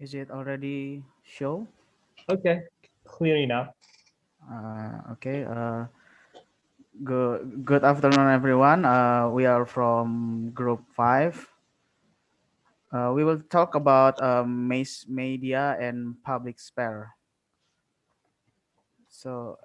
Is it already show? Okay, clear enough. Okay. Good afternoon, everyone. We are from Group 5. We will talk about mass media and public sphere. So,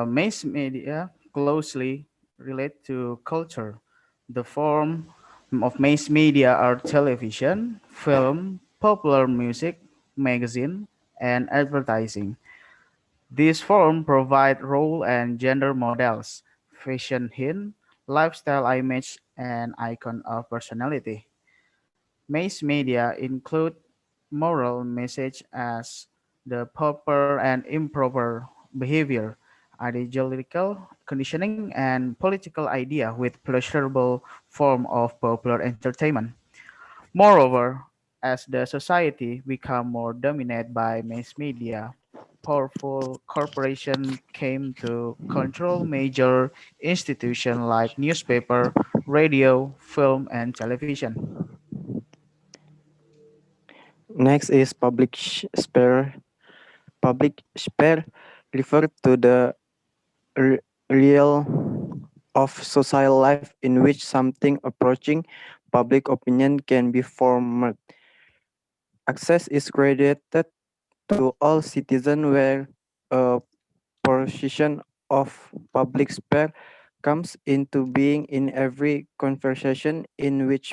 mass media closely relate to culture. The form of mass media are television, film, popular music, magazine, and advertising. These forms provide role and gender models, fashion hint, lifestyle image, and icon of personality. Mass media include moral message as the proper and improper behavior, ideological conditioning, and political idea with pleasurable form of popular entertainment. Moreover, as the society become more dominated by mass media, powerful corporations came to control major institutions like newspaper, radio, film, and television. Next is sphere. Public sphere refer to the r- real of social life in which something approaching public opinion can be formed. Access is granted to all citizens where a portion of public sphere comes into being in every conversation in which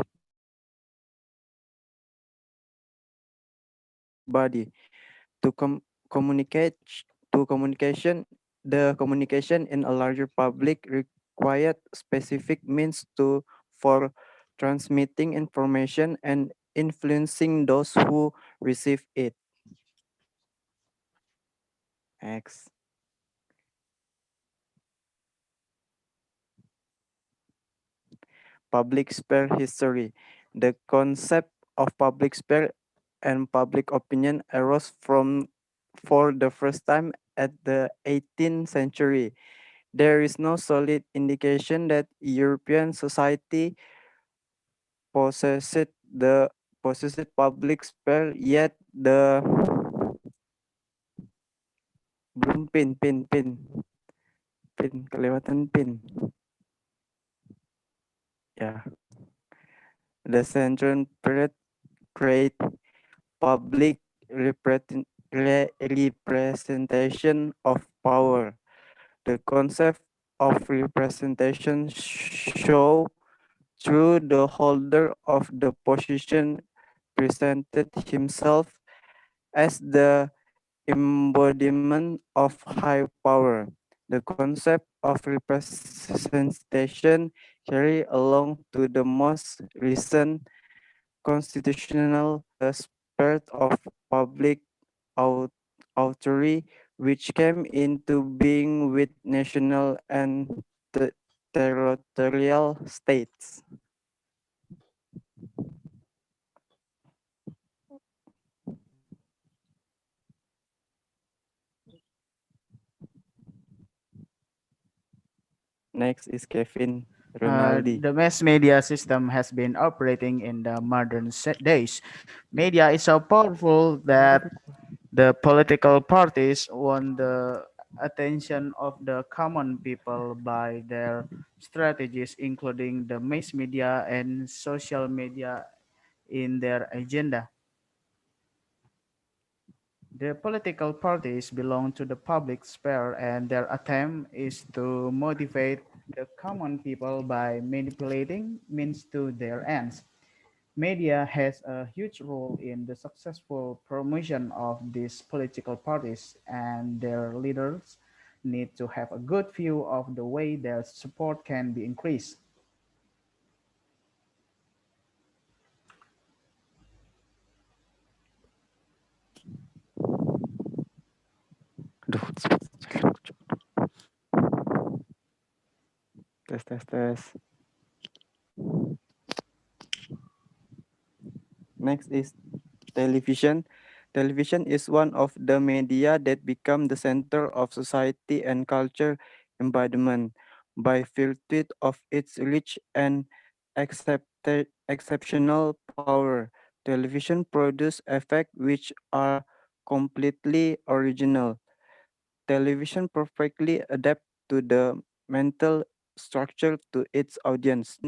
body to communicate to communication the communication in a larger public required specific means to for transmitting information and influencing those who receive it. X. Public sphere history. The concept of public sphere and public opinion arose from for the first time at the 18th century. There is no solid indication that European society possessed the possessed public sphere, yet the belum pin kelewatan pin. Ya, the central period create public representation of power. The concept of representation show through the holder of the position presented himself as the embodiment of high power. The concept of representation carry along to the most recent constitutional spirit of public authority, which came into being with national and territorial states. Next is Kevin Rinaldi. The mass media system has been operating in the modern days. Media is so powerful that the political parties won the attention of the common people by their strategies, including the mass media and social media in their agenda. The political parties belong to the public sphere, and their attempt is to motivate the common people by manipulating means to their ends. Media has a huge role in the successful promotion of these political parties, and their leaders need to have a good view of the way their support can be increased. Aduh, tes tes tes. Next is television. Television is one of the media that become the center of society and culture embodiment by virtue of its rich and exceptional power. Television produce effects which are completely original. Television perfectly adapt to the mental structure to its audience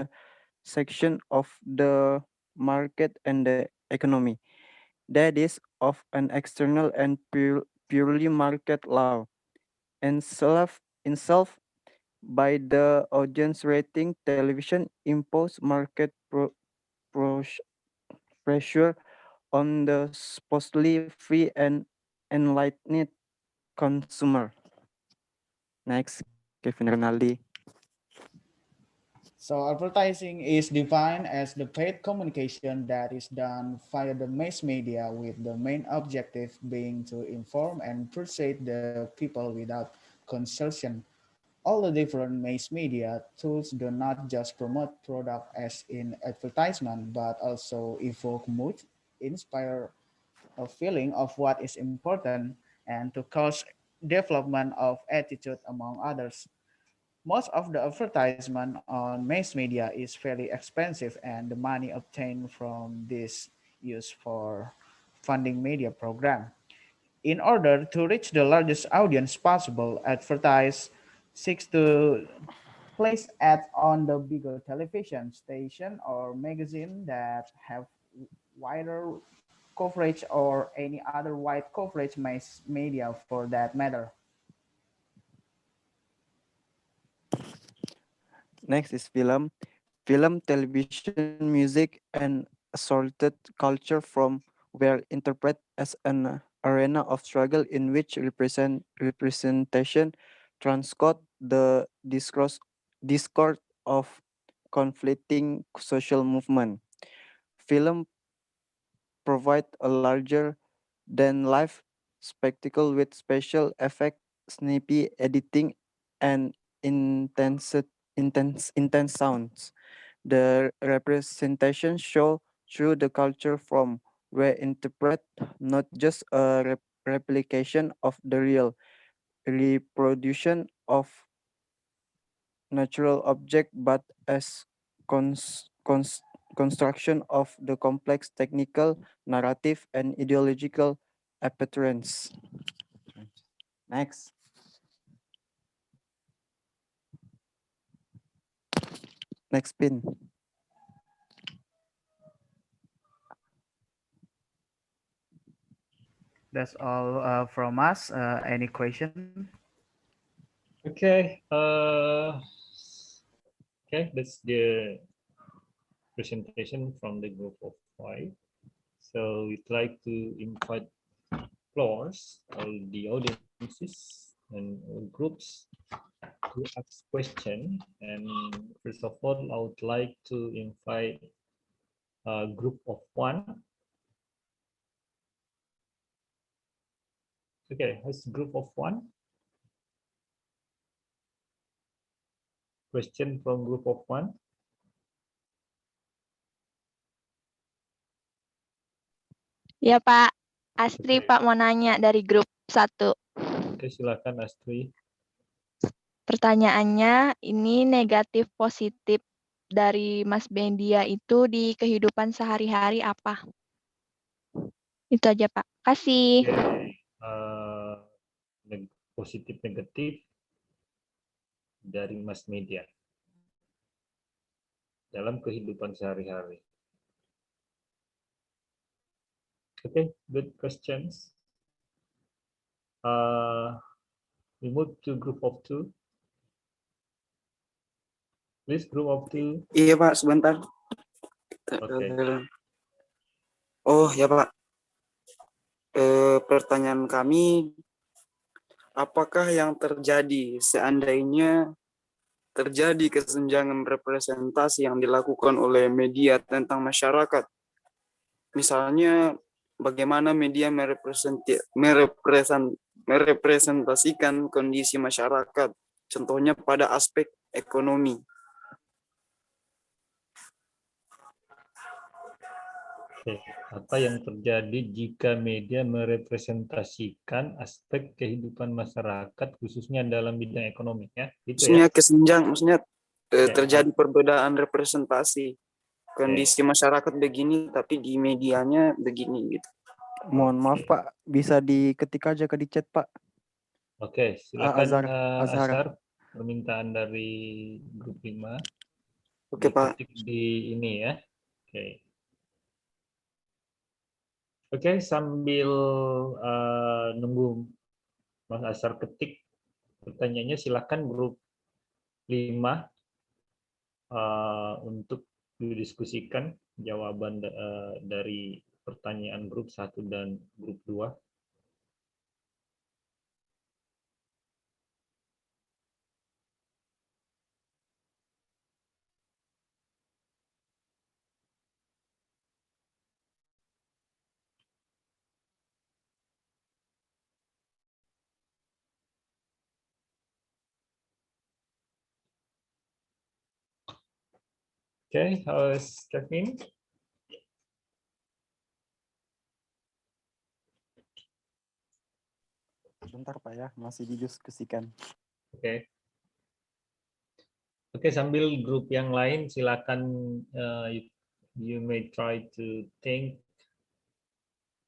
section of the market and the economy that is of an external and purely market law and self by the audience rating. Television impose market pros- pressure on the supposedly free and enlightened consumer. Next, Kevin Rinaldi. So advertising is defined as the paid communication that is done via the mass media with the main objective being to inform and persuade the people without consultation. All the different mass media tools do not just promote product as in advertisement, but also evoke mood, inspire a feeling of what is important, and to cause development of attitude among others. Most of the advertisement on mass media is fairly expensive, and the money obtained from this used for funding media program. In order to reach the largest audience possible, advertise seeks to place ads on the bigger television station or magazine that have wider coverage or any other wide coverage mass media for that matter. Next is film. Film, television, music, and assorted culture from were interpreted as an arena of struggle in which representation transcode the discourse of conflicting social movement. Film provide a larger than life spectacle with special effect, snappy editing, and intense sounds. The representation show through the culture from where interpret not just a replication of the real reproduction of natural object, but as construction of the complex technical, narrative, and ideological apparatus. Next, next pin. That's all from us. Any question? Okay. Okay, that's the presentation from the group of five. So we'd like to invite floors, all the audiences and all groups to ask question. And first of all, I would like to invite a group of one. Okay, as group of one. Question from group of one. Ya Pak, Astri Oke. Pak mau nanya dari grup 1. Oke, silakan Astri. Pertanyaannya, ini negatif positif dari Mas Bendia itu di kehidupan sehari-hari apa? Itu aja Pak. Kasih. Oke. Positif negatif dari mass media dalam kehidupan sehari-hari. Okay, good questions. We move to group of two. Please, group of two. Iya Pak, sebentar. Oke. Oh ya Pak, pertanyaan kami, apakah yang terjadi seandainya terjadi kesenjangan representasi yang dilakukan oleh media tentang masyarakat? Misalnya, bagaimana media merepresentasikan kondisi masyarakat, contohnya pada aspek ekonomi. Oke. Apa yang terjadi jika media merepresentasikan aspek kehidupan masyarakat khususnya dalam bidang ekonomi ya? Itu ya. Maksudnya kesenjang, maksudnya Oke. terjadi perbedaan representasi. Oke. Kondisi masyarakat begini, tapi di medianya begini gitu. Mohon maaf Pak, bisa diketik aja ke di chat Pak. Oke, silakan Azhar. Azhar, permintaan dari grup 5 Oke Pak. diketik di ini ya. Oke. Oke, sambil nunggu Mas Azhar ketik pertanyaannya, silakan grup 5 untuk didiskusikan jawaban dari pertanyaan grup 1 dan grup 2. Oke, how's Kevin? Bentar Pak ya, masih didiskusikan. Oke. Oke, sambil grup yang lain silakan you may try to think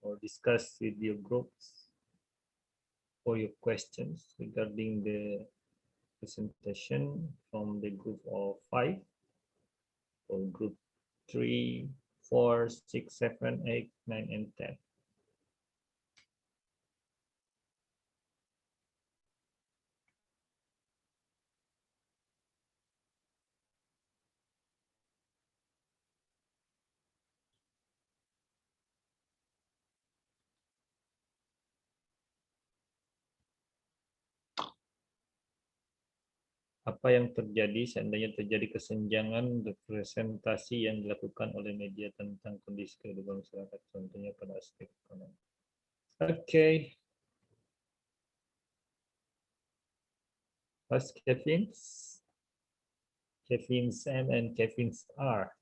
or discuss with your groups for your questions regarding the presentation from the group of 5 or group 3, 4, 6, 7, 8, 9, and 10. Apa yang terjadi seandainya terjadi kesenjangan representasi yang dilakukan oleh media tentang kondisi kehidupan masyarakat, contohnya pada aspek ekonomi. Oke. What's Kevin's? Kevin's M and Kevin's R.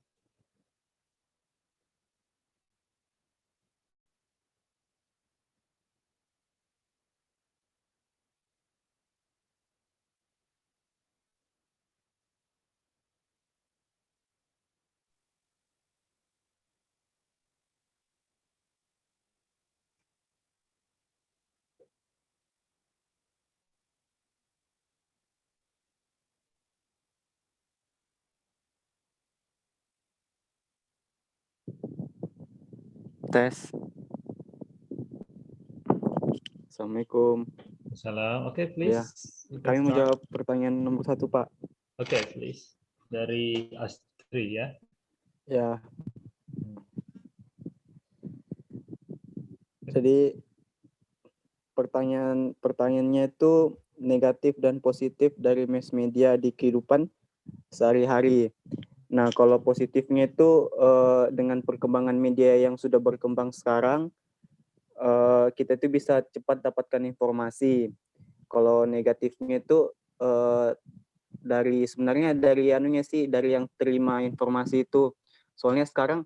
Tes. Assalamualaikum. Salam. Oke, please. Ya, You can kami mau start. jawab pertanyaan nomor 1 Pak. Oke, please. Dari Astri ya. Ya. Jadi pertanyaannya itu negatif dan positif dari mass media di kehidupan sehari-hari. Nah, kalau positifnya itu dengan perkembangan media yang sudah berkembang sekarang, kita itu bisa cepat dapatkan informasi. Kalau negatifnya itu sebenarnya dari anunya sih, dari yang terima informasi itu. Soalnya sekarang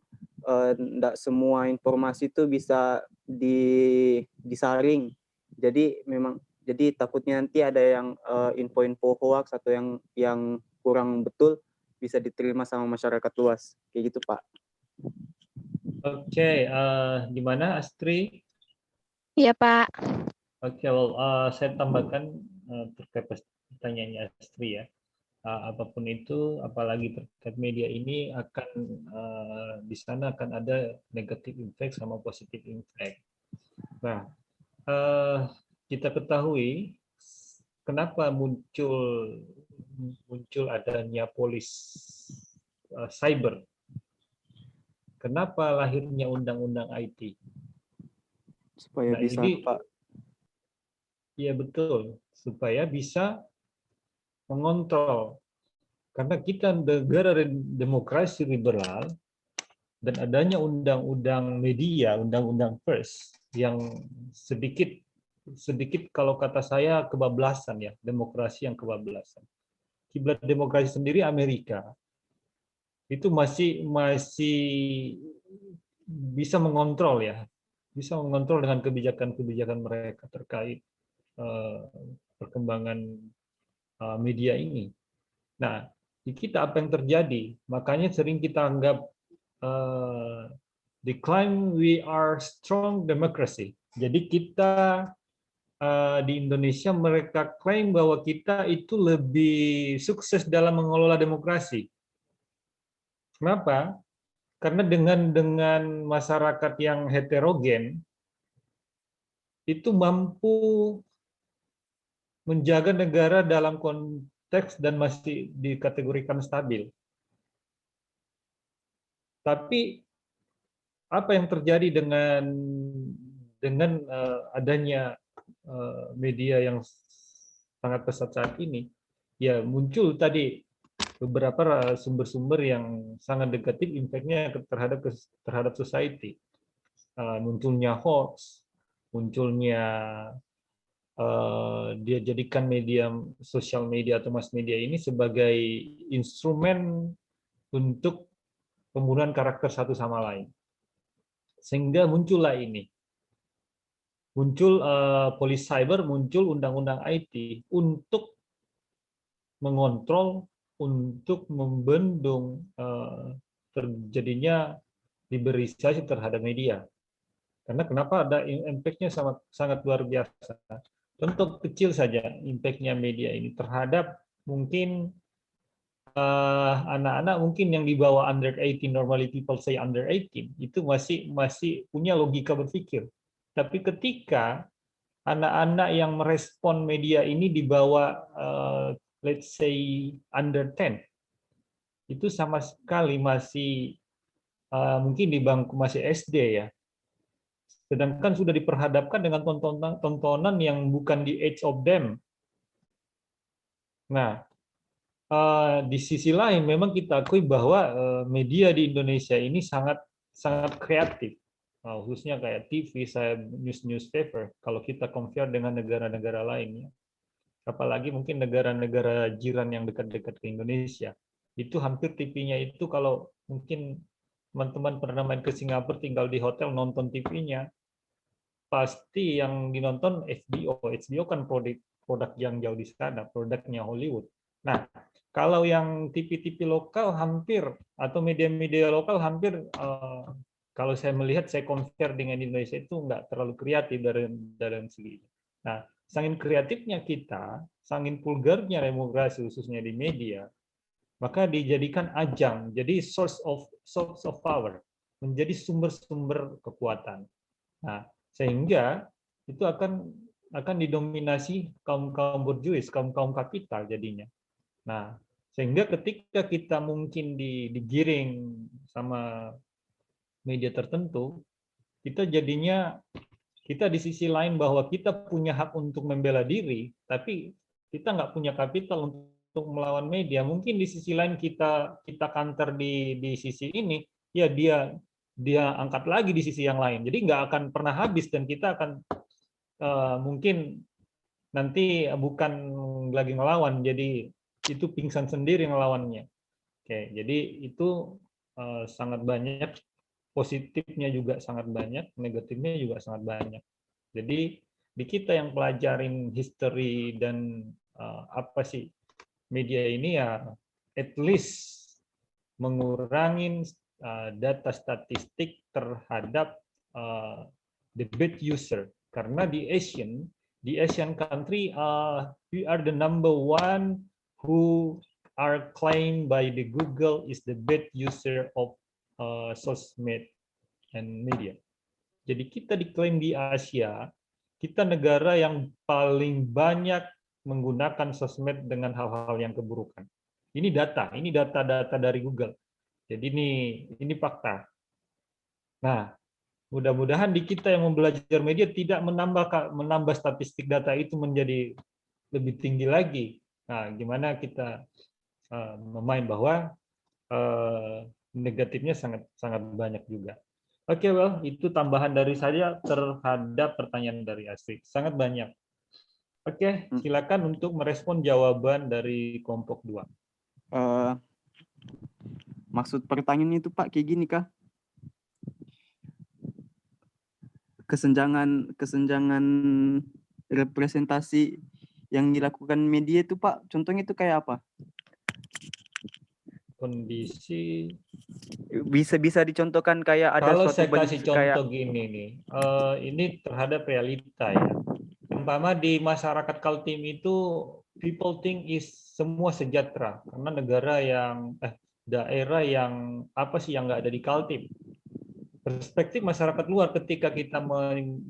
enggak semua informasi itu bisa disaring. Jadi takutnya nanti ada yang info-info hoax atau yang kurang betul bisa diterima sama masyarakat luas. Kayak gitu, Pak. Oke, di mana Astri? Iya, Pak. Oke, saya tambahkan terkait pertanyaannya Astri ya. Apapun itu, apalagi terkait media ini akan di sana akan ada negatif impact sama positif impact. Nah, kita ketahui kenapa muncul adanya polis cyber. Kenapa lahirnya undang-undang IT? Supaya Nah, bisa, ini, Pak. ya betul, supaya bisa mengontrol. Karena kita negara demokrasi liberal dan adanya undang-undang media, undang-undang pers yang sedikit kalau kata saya kebablasan ya, demokrasi yang kebablasan. Kiblat demokrasi sendiri Amerika itu masih bisa mengontrol ya, bisa mengontrol dengan kebijakan-kebijakan mereka terkait perkembangan media ini. Nah, di kita apa yang terjadi? Makanya sering kita anggap decline we are strong democracy. Jadi kita di Indonesia mereka klaim bahwa kita itu lebih sukses dalam mengelola demokrasi. Kenapa? Karena dengan masyarakat yang heterogen itu mampu menjaga negara dalam konteks dan masih dikategorikan stabil. Tapi apa yang terjadi dengan adanya media yang sangat pesat saat ini? Ya muncul tadi beberapa sumber-sumber yang sangat negatif impact-nya terhadap society. Munculnya hoax, munculnya dia jadikan media sosial media atau mass media ini sebagai instrumen untuk pembunuhan karakter satu sama lain. Sehingga muncullah ini. Muncul polisi cyber, muncul undang-undang IT untuk mengontrol, untuk membendung terjadinya liberalisasi terhadap media. Karena kenapa ada impact-nya sangat luar biasa. Contoh kecil saja impact-nya media ini terhadap mungkin anak-anak mungkin yang di bawah under 18, normally people say under 18, itu masih punya logika berpikir. Tapi ketika anak-anak yang merespon media ini di bawah let's say under 10, itu sama sekali masih mungkin di bangku masih SD ya. Sedangkan sudah diperhadapkan dengan tontonan yang bukan di age of them. Nah, di sisi lain memang kita akui bahwa media di Indonesia ini sangat kreatif, khususnya kayak TV, saya newspaper. Kalau kita compare dengan negara-negara lainnya, apalagi mungkin negara-negara jiran yang dekat-dekat ke Indonesia, itu hampir TV-nya itu kalau mungkin teman-teman pernah main ke Singapura, tinggal di hotel nonton TV-nya, pasti yang dinonton HBO. HBO kan produk yang jauh di sana, produknya Hollywood. Nah, kalau yang TV-TV lokal hampir, atau media-media lokal hampir, kalau saya melihat, saya compare dengan Indonesia itu nggak terlalu kreatif dari segi. Nah, saking kreatifnya kita, saking vulgarnya demokrasi khususnya di media, maka dijadikan ajang, jadi source of power, menjadi sumber-sumber kekuatan. Nah, sehingga itu akan didominasi kaum borjuis, kaum kapital jadinya. Nah, sehingga ketika kita mungkin digiring sama media tertentu, kita jadinya kita di sisi lain bahwa kita punya hak untuk membela diri, tapi kita nggak punya kapital untuk melawan media. Mungkin di sisi lain kita counter di sisi ini, ya dia angkat lagi di sisi yang lain. Jadi nggak akan pernah habis dan kita akan mungkin nanti bukan lagi ngelawan, jadi itu pingsan sendiri ngelawannya. Oke, jadi itu sangat banyak, positifnya juga sangat banyak, negatifnya juga sangat banyak. Jadi di kita yang pelajarin history dan apa sih media ini ya, at least mengurangi data statistik terhadap the bad user. Karena di Asian country, we are the number one who are claimed by the Google is the bad user of sosmed and media. Jadi kita diklaim di Asia, kita negara yang paling banyak menggunakan sosmed dengan hal-hal yang keburukan. Ini data dari Google. Jadi ini fakta. Nah, mudah-mudahan di kita yang belajar media tidak menambah statistik data itu menjadi lebih tinggi lagi. Nah, gimana kita memain bahwa negatifnya sangat banyak juga. Oke, well, itu tambahan dari saya terhadap pertanyaan dari Astrid. Sangat banyak. Oke, silakan untuk merespon jawaban dari kelompok 2. Maksud pertanyaan itu Pak kayak gini kah? kesenjangan representasi yang dilakukan media itu Pak, contohnya itu kayak apa? Kondisi Bisa dicontohkan kayak ada kalau suatu saya kasih kayak contoh gini nih, ini terhadap realita ya. Umpama di masyarakat Kaltim itu people think is semua sejahtera karena negara yang daerah yang apa sih yang nggak ada di Kaltim. Perspektif masyarakat luar ketika kita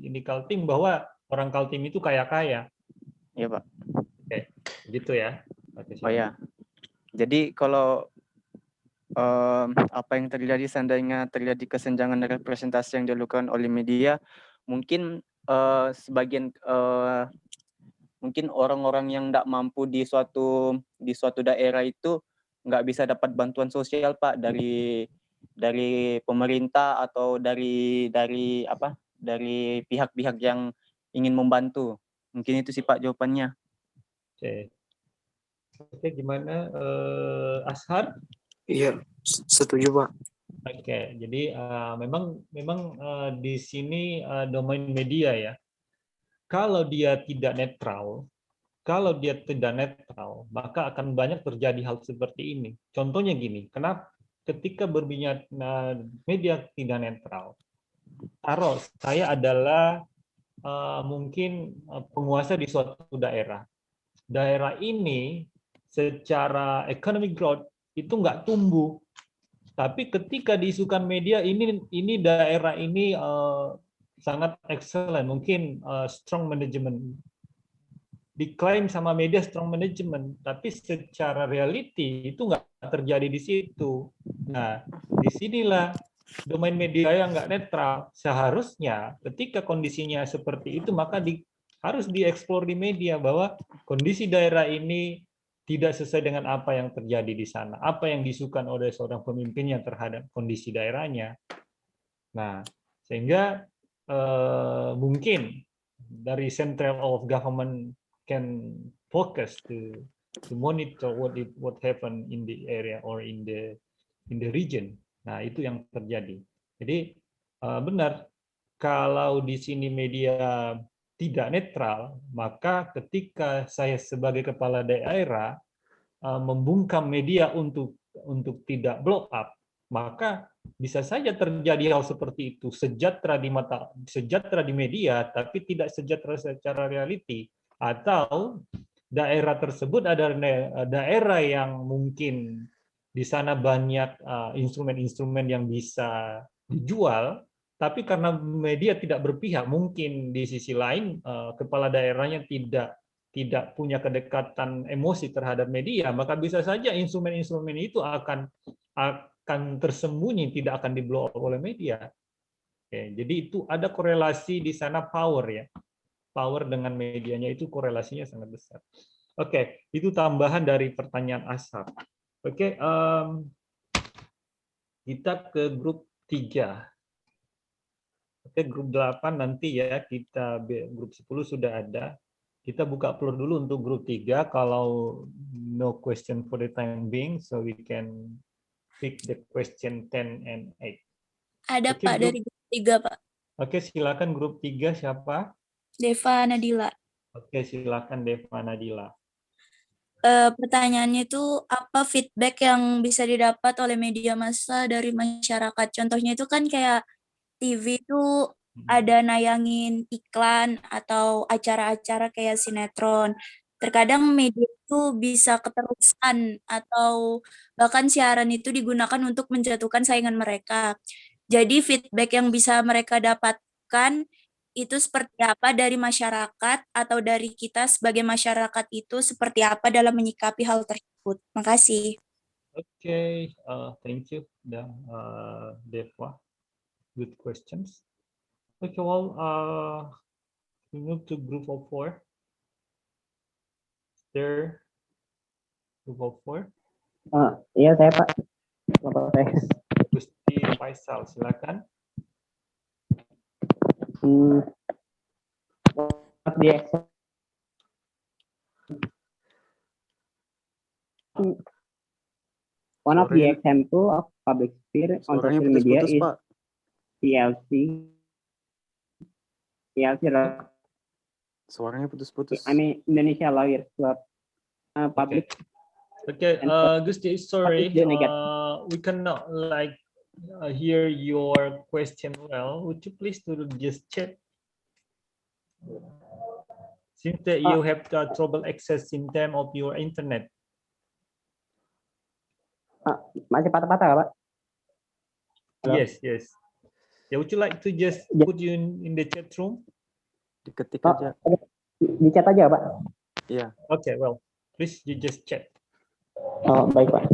ini Kaltim bahwa orang Kaltim itu kaya-kaya. ya Pak. Oke, gitu ya. Oke, Oh ya. Jadi kalau apa yang terjadi seandainya terjadi kesenjangan representasi yang dilakukan oleh media, mungkin sebagian mungkin orang-orang yang tidak mampu di suatu daerah itu nggak bisa dapat bantuan sosial Pak dari pemerintah atau dari pihak-pihak yang ingin membantu. Mungkin itu sih Pak jawabannya. Oke. Oke, gimana Ashar? Iya, setuju Pak. Oke, jadi memang di sini domain media ya. Kalau dia tidak netral, maka akan banyak terjadi hal seperti ini. Contohnya gini, kenapa ketika berbicara media tidak netral, taruh saya adalah mungkin penguasa di suatu daerah. Daerah ini secara economic growth itu nggak tumbuh. Tapi ketika diisukan media ini daerah ini sangat excellent, mungkin strong management. Diklaim sama media strong management, tapi secara reality itu nggak terjadi di situ. Nah, disinilah domain media yang nggak netral. Seharusnya ketika kondisinya seperti itu, maka harus dieksplor di media bahwa kondisi daerah ini tidak sesuai dengan apa yang terjadi di sana, apa yang disukai oleh seorang pemimpinnya terhadap kondisi daerahnya. Nah, sehingga mungkin dari central of government can focus to monitor what happen in the area or in the region. Nah, itu yang terjadi. Jadi benar kalau di sini media tidak netral, maka ketika saya sebagai kepala daerah membungkam media untuk tidak blow up, maka bisa saja terjadi hal seperti itu, sejahtera di media tapi tidak sejahtera secara reality, atau daerah tersebut ada daerah yang mungkin di sana banyak instrumen-instrumen yang bisa dijual, tapi karena media tidak berpihak, mungkin di sisi lain kepala daerahnya tidak punya kedekatan emosi terhadap media, maka bisa saja instrumen-instrumen itu akan tersembunyi, tidak akan di-blow up oleh media. Oke, jadi itu ada korelasi di sana power ya. Power dengan medianya itu korelasinya sangat besar. Oke, itu tambahan dari pertanyaan Ashar. Oke, kita ke grup 3. Oke, grup 8 nanti ya, grup 10 sudah ada. Kita buka floor dulu untuk grup 3. Kalau no question for the time being, so we can pick the question 10 and 8. Ada Oke, Pak dari grup 3 Pak. Oke, silakan grup 3 siapa? Deva Nadila. Oke, silakan Deva Nadila. Pertanyaannya itu apa feedback yang bisa didapat oleh media massa dari masyarakat? Contohnya itu kan kayak TV itu ada nayangin iklan atau acara-acara kayak sinetron. Terkadang media itu bisa keterusan atau bahkan siaran itu digunakan untuk menjatuhkan saingan mereka. Jadi feedback yang bisa mereka dapatkan itu seperti apa dari masyarakat atau dari kita sebagai masyarakat itu seperti apa dalam menyikapi hal tersebut. Makasih. Oke, thank you, Deva. Good questions. Okay, well, we move to group of 4. There, group of 4. Iya saya Pak. Bapak saya. Gusti Faisal, silakan. Di exam. One of the example of public sphere on Suaranya social media putus-putus is Pak. TLC. PLC, Suaranya putus-putus. I mean Indonesia Lawyers Club, public. Okay, Gusti, sorry, the negative? we cannot hear your question well. Would you please to just check? Seems that you have trouble access in terms of your internet. Masih patah-patah, Pak? Halo? Yes, yes. Yeah, would you like to just Yeah. put you in the chat room? Diketik Oh, aja. di chat aja, Pak? Iya. Okay, well, please you just check. Oh, baik, Pak.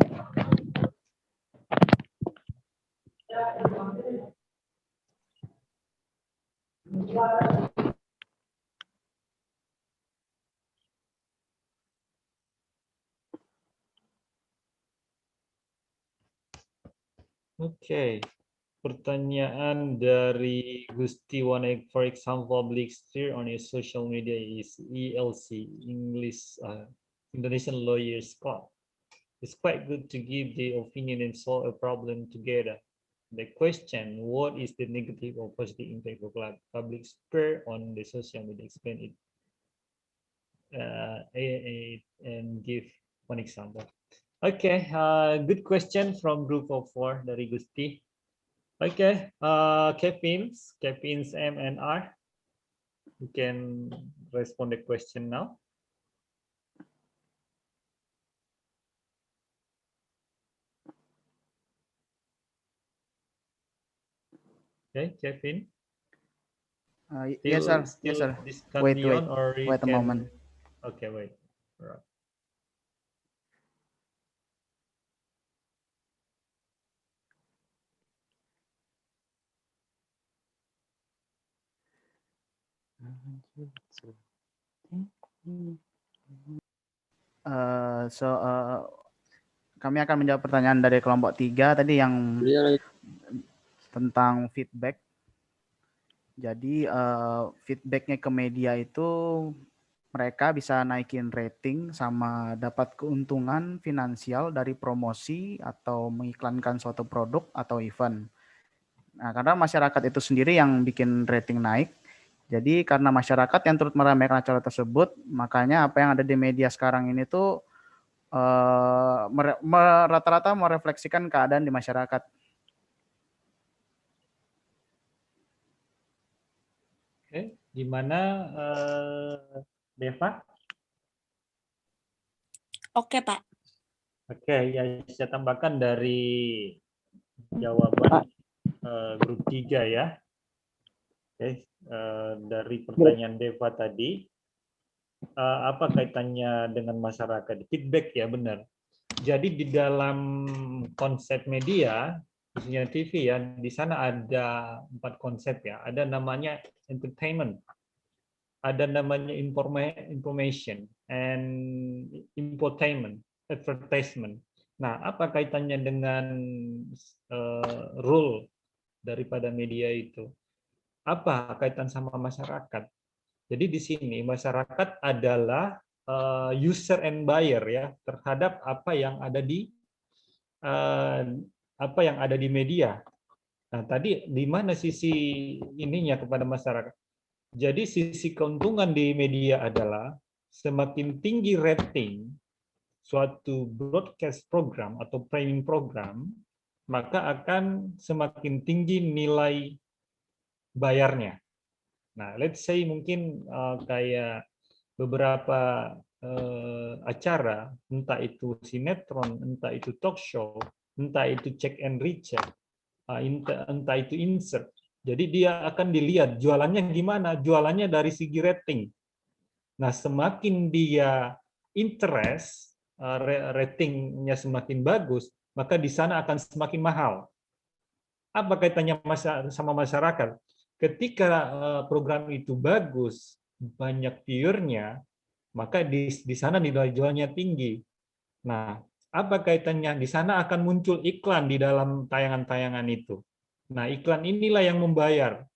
Okay. Pertanyaan dari Gusti Wanek, for example, public sphere on your social media is ELC, English Indonesian Lawyers Club. It's quite good to give the opinion and solve a problem together. The question, what is the negative or positive impact of public sphere on the social media? Explain it and give one example. Okay, good question from group of 4 dari Gusti. Okay, Kevins M and R, you can respond the question now. Okay, Kevin. Yes, sir. Yes, sir. Discuss Wait, beyond, or you wait a can... moment. Okay, wait. All right. Kami akan menjawab pertanyaan dari kelompok 3 tadi yang tentang feedback. Jadi feedbacknya ke media itu mereka bisa naikin rating sama dapat keuntungan finansial dari promosi atau mengiklankan suatu produk atau event. Nah, karena masyarakat itu sendiri yang bikin rating naik. Jadi karena masyarakat yang turut meramaikan acara tersebut, makanya apa yang ada di media sekarang ini tuh rata-rata merefleksikan keadaan di masyarakat. Oke, gimana Deva? Oke, Pak. Oke, ya saya tambahkan dari jawaban grup 3 ya. Oke, dari pertanyaan Deva tadi, apa kaitannya dengan masyarakat? Feedback ya, benar. Jadi di dalam konsep media, khususnya TV ya, di sana ada 4 konsep ya. Ada namanya entertainment, ada namanya information, and infotainment, advertisement. Nah, apa kaitannya dengan role daripada media itu? Apa kaitan sama masyarakat? Jadi di sini masyarakat adalah user and buyer ya terhadap apa yang ada di media. Nah, tadi di mana sisi ininya kepada masyarakat? Jadi sisi keuntungan di media adalah semakin tinggi rating suatu broadcast program atau framing program, maka akan semakin tinggi nilai bayarnya. Nah, let's say mungkin kayak beberapa acara, entah itu sinetron, entah itu talk show, entah itu check and recheck, entah itu insert. Jadi dia akan dilihat jualannya gimana, jualannya dari segi rating. Nah, semakin dia interest, ratingnya semakin bagus, maka di sana akan semakin mahal. Apa kaitannya sama masyarakat? Ketika program itu bagus, banyak viewernya, maka di sana nilai jualnya tinggi. Nah, apa kaitannya? Di sana akan muncul iklan di dalam tayangan-tayangan itu. Nah, iklan inilah yang membayar.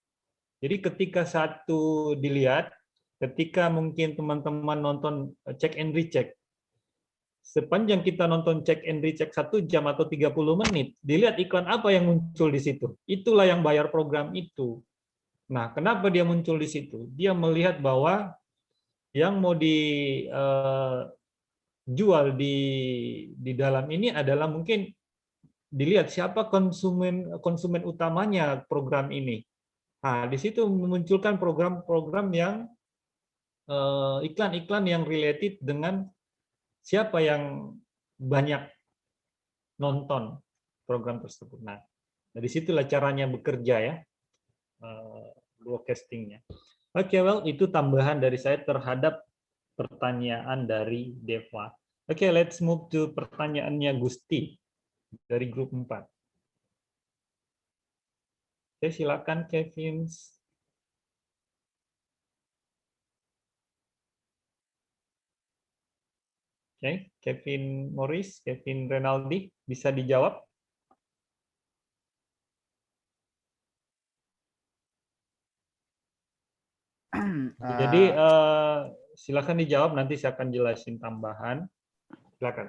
Jadi ketika satu dilihat, ketika mungkin teman-teman nonton check and recheck, sepanjang kita nonton check and recheck 1 jam atau 30 menit, dilihat iklan apa yang muncul di situ. Itulah yang bayar program itu. Nah, kenapa dia muncul di situ? Dia melihat bahwa yang mau dijual di dalam ini adalah mungkin dilihat siapa konsumen utamanya program ini. Nah, di situ memunculkan program-program yang iklan-iklan yang related dengan siapa yang banyak nonton program tersebut. Nah, dari situlah caranya bekerja ya, broadcastingnya. Oke, well, itu tambahan dari saya terhadap pertanyaan dari Deva. Oke, let's move to pertanyaannya Gusti dari grup 4. Oke, silakan Kevin. Oke, Kevin Morris, Kevin Renaldi, bisa dijawab? Jadi silakan dijawab, nanti saya akan jelasin tambahan. Silakan.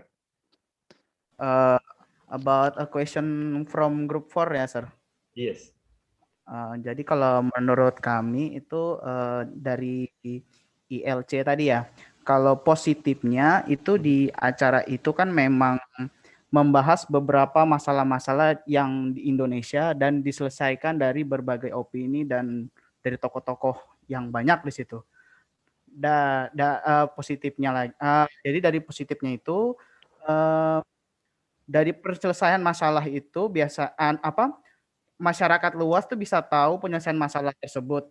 About a question from group 4 ya, Sir. Yes. Jadi kalau menurut kami itu dari ILC tadi ya, kalau positifnya itu di acara itu kan memang membahas beberapa masalah-masalah yang di Indonesia dan diselesaikan dari berbagai opini dan dari tokoh-tokoh yang banyak di situ. Positifnya lagi, jadi dari positifnya itu dari perselesaian masalah itu biasaan masyarakat luas tuh bisa tahu penyelesaian masalah tersebut.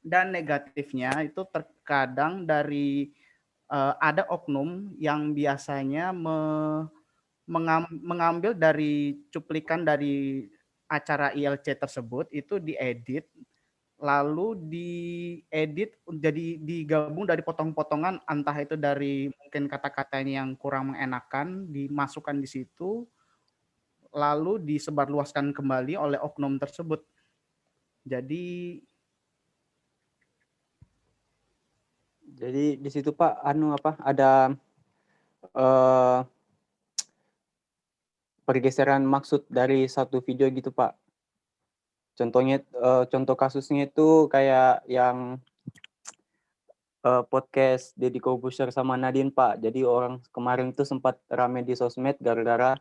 Dan negatifnya itu terkadang dari ada oknum yang biasanya mengambil dari cuplikan dari acara ILC tersebut itu diedit, lalu diedit jadi digabung dari potong-potongan, entah itu dari mungkin kata-katanya yang kurang mengenakan dimasukkan di situ, lalu disebarluaskan kembali oleh oknum tersebut. Jadi di situ Pak ada pergeseran maksud dari satu video gitu Pak. Contohnya contoh kasusnya itu kayak yang podcast Deddy Corbuzier sama Nadine Pak. Jadi orang kemarin itu sempat rame di sosmed gara-gara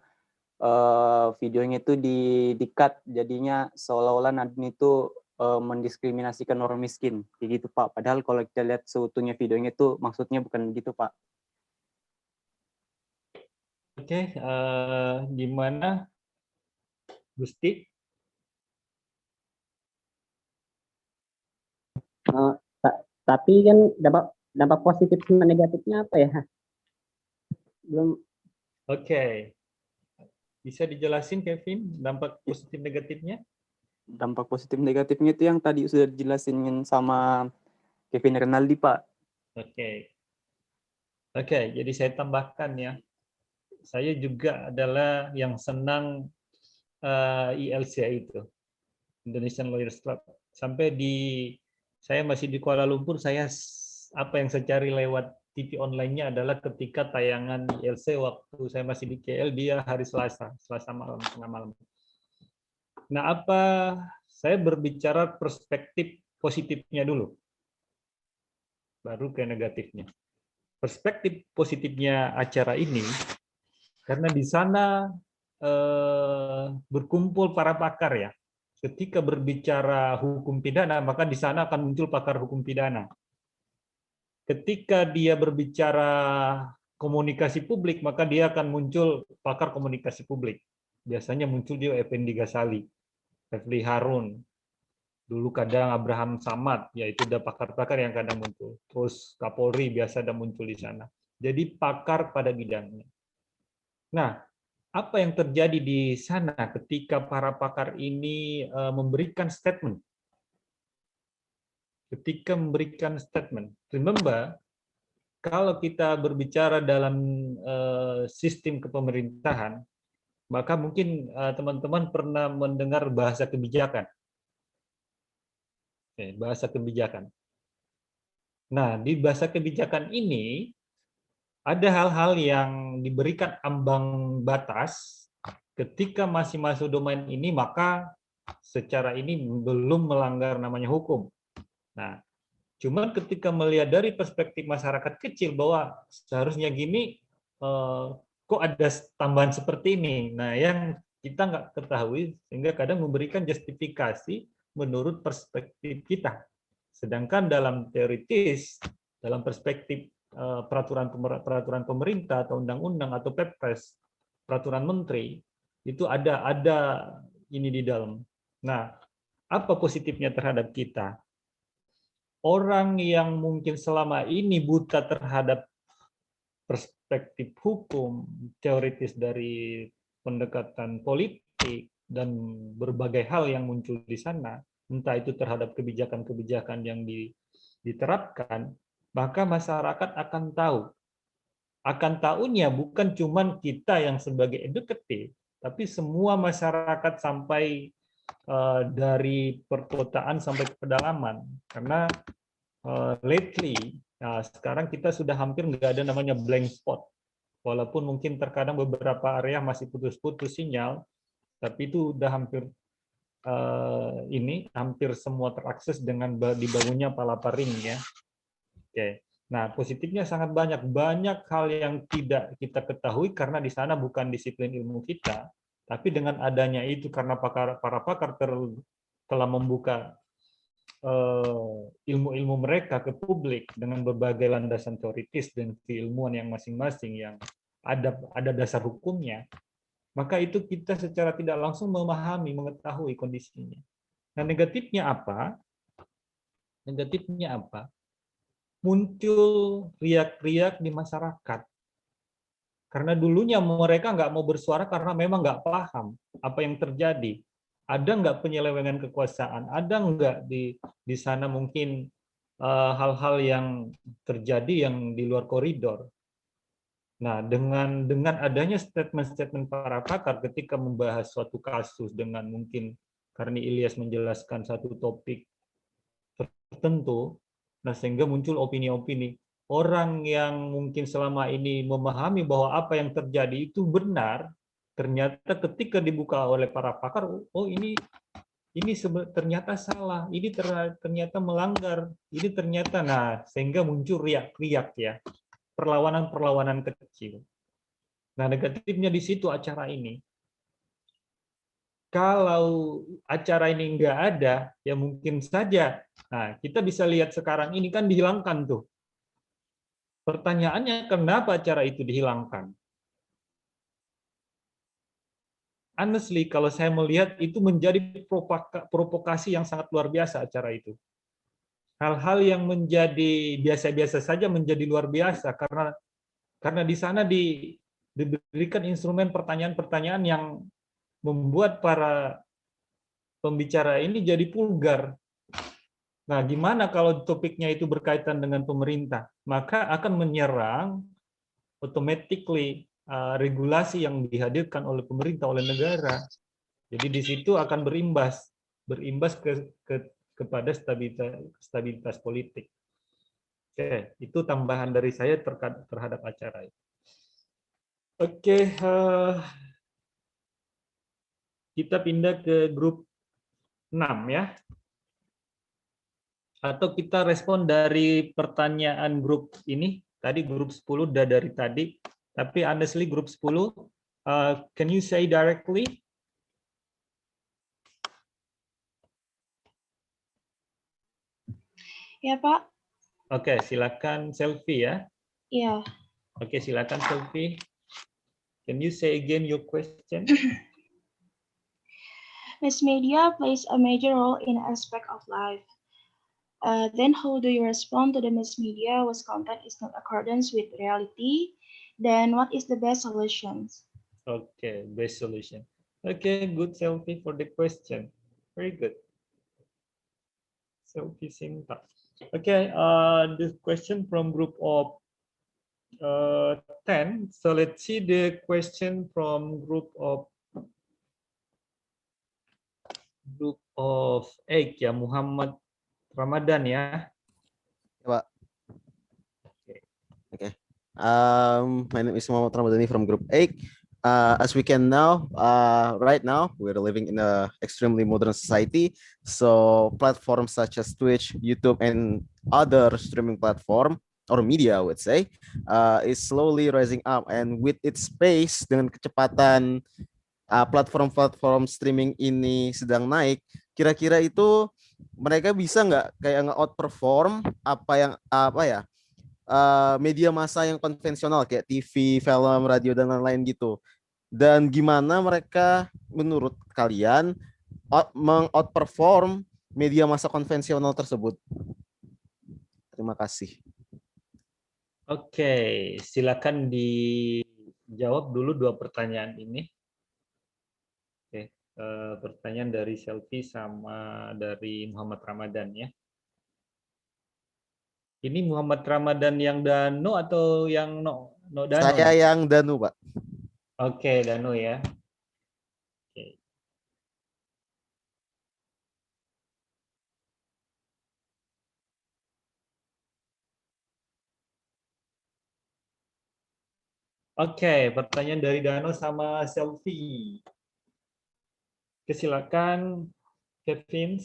videonya itu di-cut, jadinya seolah-olah Nadine itu mendiskriminasikan orang miskin, kayak gitu Pak. Padahal kalau kita lihat seutuhnya videonya itu maksudnya bukan gitu Pak. Oke, gimana Gusti? Tapi kan dampak positif sama negatifnya apa ya? Belum. Oke. Bisa dijelasin Kevin dampak positif negatifnya? Dampak positif negatifnya itu yang tadi sudah dijelasin sama Kevin Renaldi Pak. Oke. Oke, jadi saya tambahkan ya. Saya juga adalah yang senang ILC itu, Indonesian Lawyers Club. Sampai saya masih di Kuala Lumpur, apa yang saya cari lewat TV online-nya adalah ketika tayangan ILC waktu saya masih di KL, dia hari Selasa malam, tengah malam. Nah, saya berbicara perspektif positifnya dulu, baru ke negatifnya. Perspektif positifnya acara ini, karena di sana berkumpul para pakar ya. Ketika berbicara hukum pidana, maka di sana akan muncul pakar hukum pidana. Ketika dia berbicara komunikasi publik, maka dia akan muncul pakar komunikasi publik. Biasanya muncul dia Effendi Ghazali, Refli Harun, dulu kadang Abraham Samad, yaitu ada pakar-pakar yang kadang muncul. Terus Kapolri biasa ada muncul di sana. Jadi pakar pada bidangnya. Nah, apa yang terjadi di sana ketika para pakar ini memberikan statement? Ketika memberikan statement, remember, kalau kita berbicara dalam sistem kepemerintahan, maka mungkin teman-teman pernah mendengar bahasa kebijakan. Oke, bahasa kebijakan. Nah, di bahasa kebijakan ini, ada hal-hal yang diberikan ambang batas. Ketika masih masuk domain ini, maka secara ini belum melanggar namanya hukum. Nah, cuman ketika melihat dari perspektif masyarakat kecil bahwa seharusnya gini, kok ada tambahan seperti ini. Nah, yang kita nggak ketahui sehingga kadang memberikan justifikasi menurut perspektif kita. Sedangkan dalam teoritis, dalam perspektif peraturan pemerintah atau undang-undang atau Perpres, peraturan menteri, itu ada ini di dalam. Nah, apa positifnya terhadap kita? Orang yang mungkin selama ini buta terhadap perspektif hukum, teoritis dari pendekatan politik, dan berbagai hal yang muncul di sana, entah itu terhadap kebijakan-kebijakan yang diterapkan, maka masyarakat akan tahu. Akan tahunya bukan cuma kita yang sebagai educated, tapi semua masyarakat sampai dari perkotaan sampai ke pedalaman. Karena lately, sekarang kita sudah hampir nggak ada namanya blank spot. Walaupun mungkin terkadang beberapa area masih putus-putus sinyal, tapi itu udah hampir hampir semua terakses dengan dibangunnya Palaparing ya. Oke. Nah, positifnya sangat banyak hal yang tidak kita ketahui karena di sana bukan disiplin ilmu kita, tapi dengan adanya itu karena para pakar telah membuka ilmu-ilmu mereka ke publik dengan berbagai landasan teoritis dan keilmuan yang masing-masing yang ada dasar hukumnya, maka itu kita secara tidak langsung memahami, mengetahui kondisinya. Nah, negatifnya apa? Negatifnya apa? Muncul riak-riak di masyarakat. Karena dulunya mereka nggak mau bersuara karena memang nggak paham apa yang terjadi. Ada nggak penyelewengan kekuasaan? Ada nggak di sana mungkin hal-hal yang terjadi yang di luar koridor? Nah, dengan adanya statement-statement para pakar ketika membahas suatu kasus dengan mungkin Karni Ilyas menjelaskan satu topik tertentu, nah sehingga muncul opini-opini. Orang yang mungkin selama ini memahami bahwa apa yang terjadi itu benar, ternyata ketika dibuka oleh para pakar, oh ini ternyata salah, ini ternyata melanggar, ini ternyata, nah sehingga muncul riak-riak ya, perlawanan-perlawanan kecil. Nah, negatifnya di situ acara ini. Kalau acara ini nggak ada, ya mungkin saja. Nah, kita bisa lihat sekarang ini kan dihilangkan tuh. Pertanyaannya, kenapa acara itu dihilangkan? Honestly, kalau saya melihat itu menjadi provokasi yang sangat luar biasa acara itu. Hal-hal yang menjadi biasa-biasa saja menjadi luar biasa karena di sana diberikan instrumen pertanyaan-pertanyaan yang membuat para pembicara ini jadi vulgar. Nah, gimana kalau topiknya itu berkaitan dengan pemerintah? Maka akan menyerang automatically regulasi yang dihadirkan oleh pemerintah, oleh negara. Jadi di situ akan berimbas kepada stabilitas politik. Oke, itu tambahan dari saya terhadap acara itu. Oke, kita pindah ke grup 6 ya. Atau kita respon dari pertanyaan grup ini. Tadi grup 10 udah dari tadi. Tapi honestly grup 10, can you say directly? Ya, Pak. Oke, silakan Selfie ya. Iya. Oke, silakan Selfie. Can you say again your question? Mass media plays a major role in aspect of life. Then how do you respond to the mass media whose content is not accordance with reality? Then what is the best solutions? Okay, best solution. Okay, good Selfie for the question. Very good. Selfie Sinta. Okay, this question from group of 10. So let's see the question from group of 8 ya, Muhammad Ramadan ya. Pak. Okay. Okay. My name is Muhammad Ramadhani from group 8. as we can know, right now we're living in a extremely modern society. So platforms such as Twitch, YouTube, and other streaming platform or media, I would say, is slowly rising up. And with its pace, dengan kecepatan platform-platform streaming ini sedang naik, kira-kira itu mereka bisa nggak kayak nge-outperform apa ya media massa yang konvensional kayak TV, film, radio dan lain-lain gitu. Dan gimana mereka menurut kalian meng-outperform media massa konvensional tersebut? Terima kasih. Oke, silakan dijawab dulu dua pertanyaan ini. Oke, pertanyaan dari Selfie sama dari Muhammad Ramadan ya. Ini Muhammad Ramadan yang Dano atau yang no Dano? Saya yang Danu, Pak. Oke, Dano ya. Oke. Oke, pertanyaan dari Dano sama Selfie. Silakan, Kevin.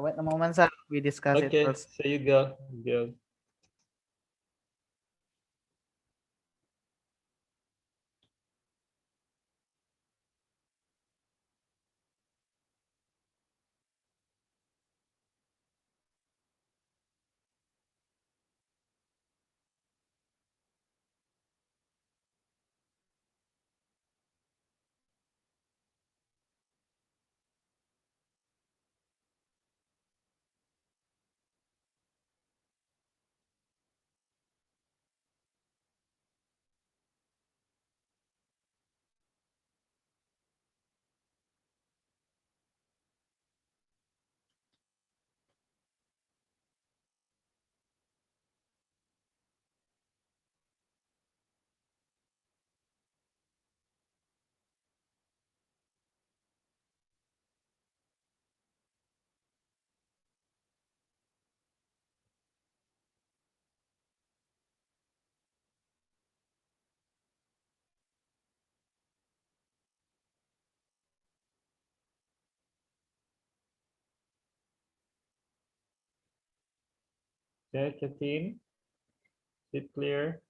Wait a moment, sir. We discuss it Okay, first. so you go. Go. Okay, Kevin. Is it clear?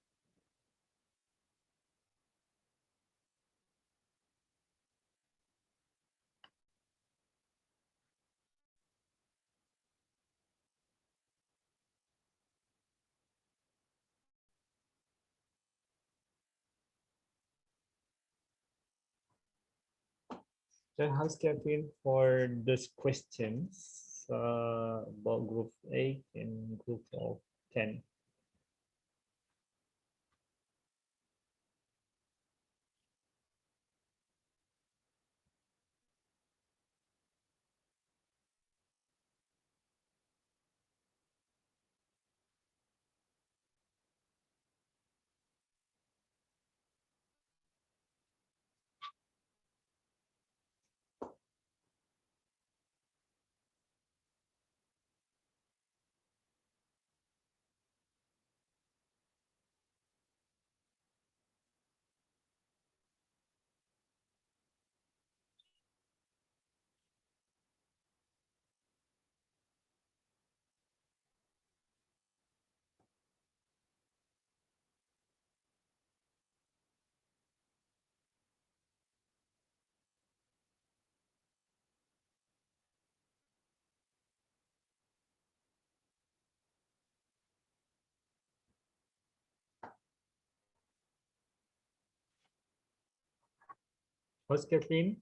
How's Kevin for those questions about group 8 and group of 10? How's Kevin?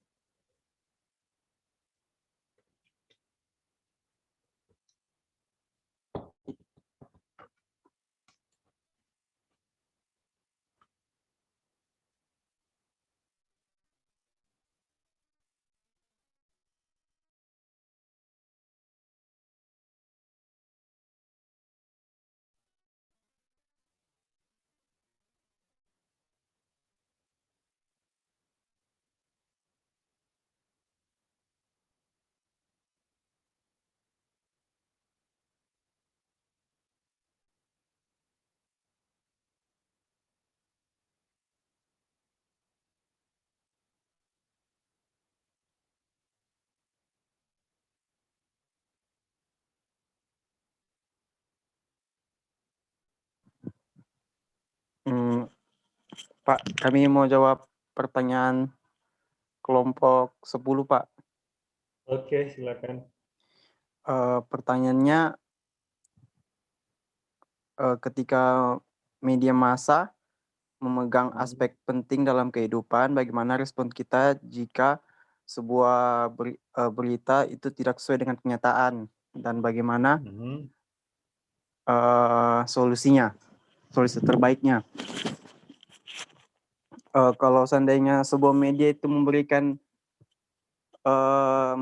Pak, kami mau jawab pertanyaan kelompok 10, Pak. Oke, silakan. Pertanyaannya, ketika media massa memegang aspek penting dalam kehidupan, bagaimana respon kita jika sebuah berita itu tidak sesuai dengan kenyataan, dan bagaimana solusinya, solusi terbaiknya. Kalau seandainya sebuah media itu memberikan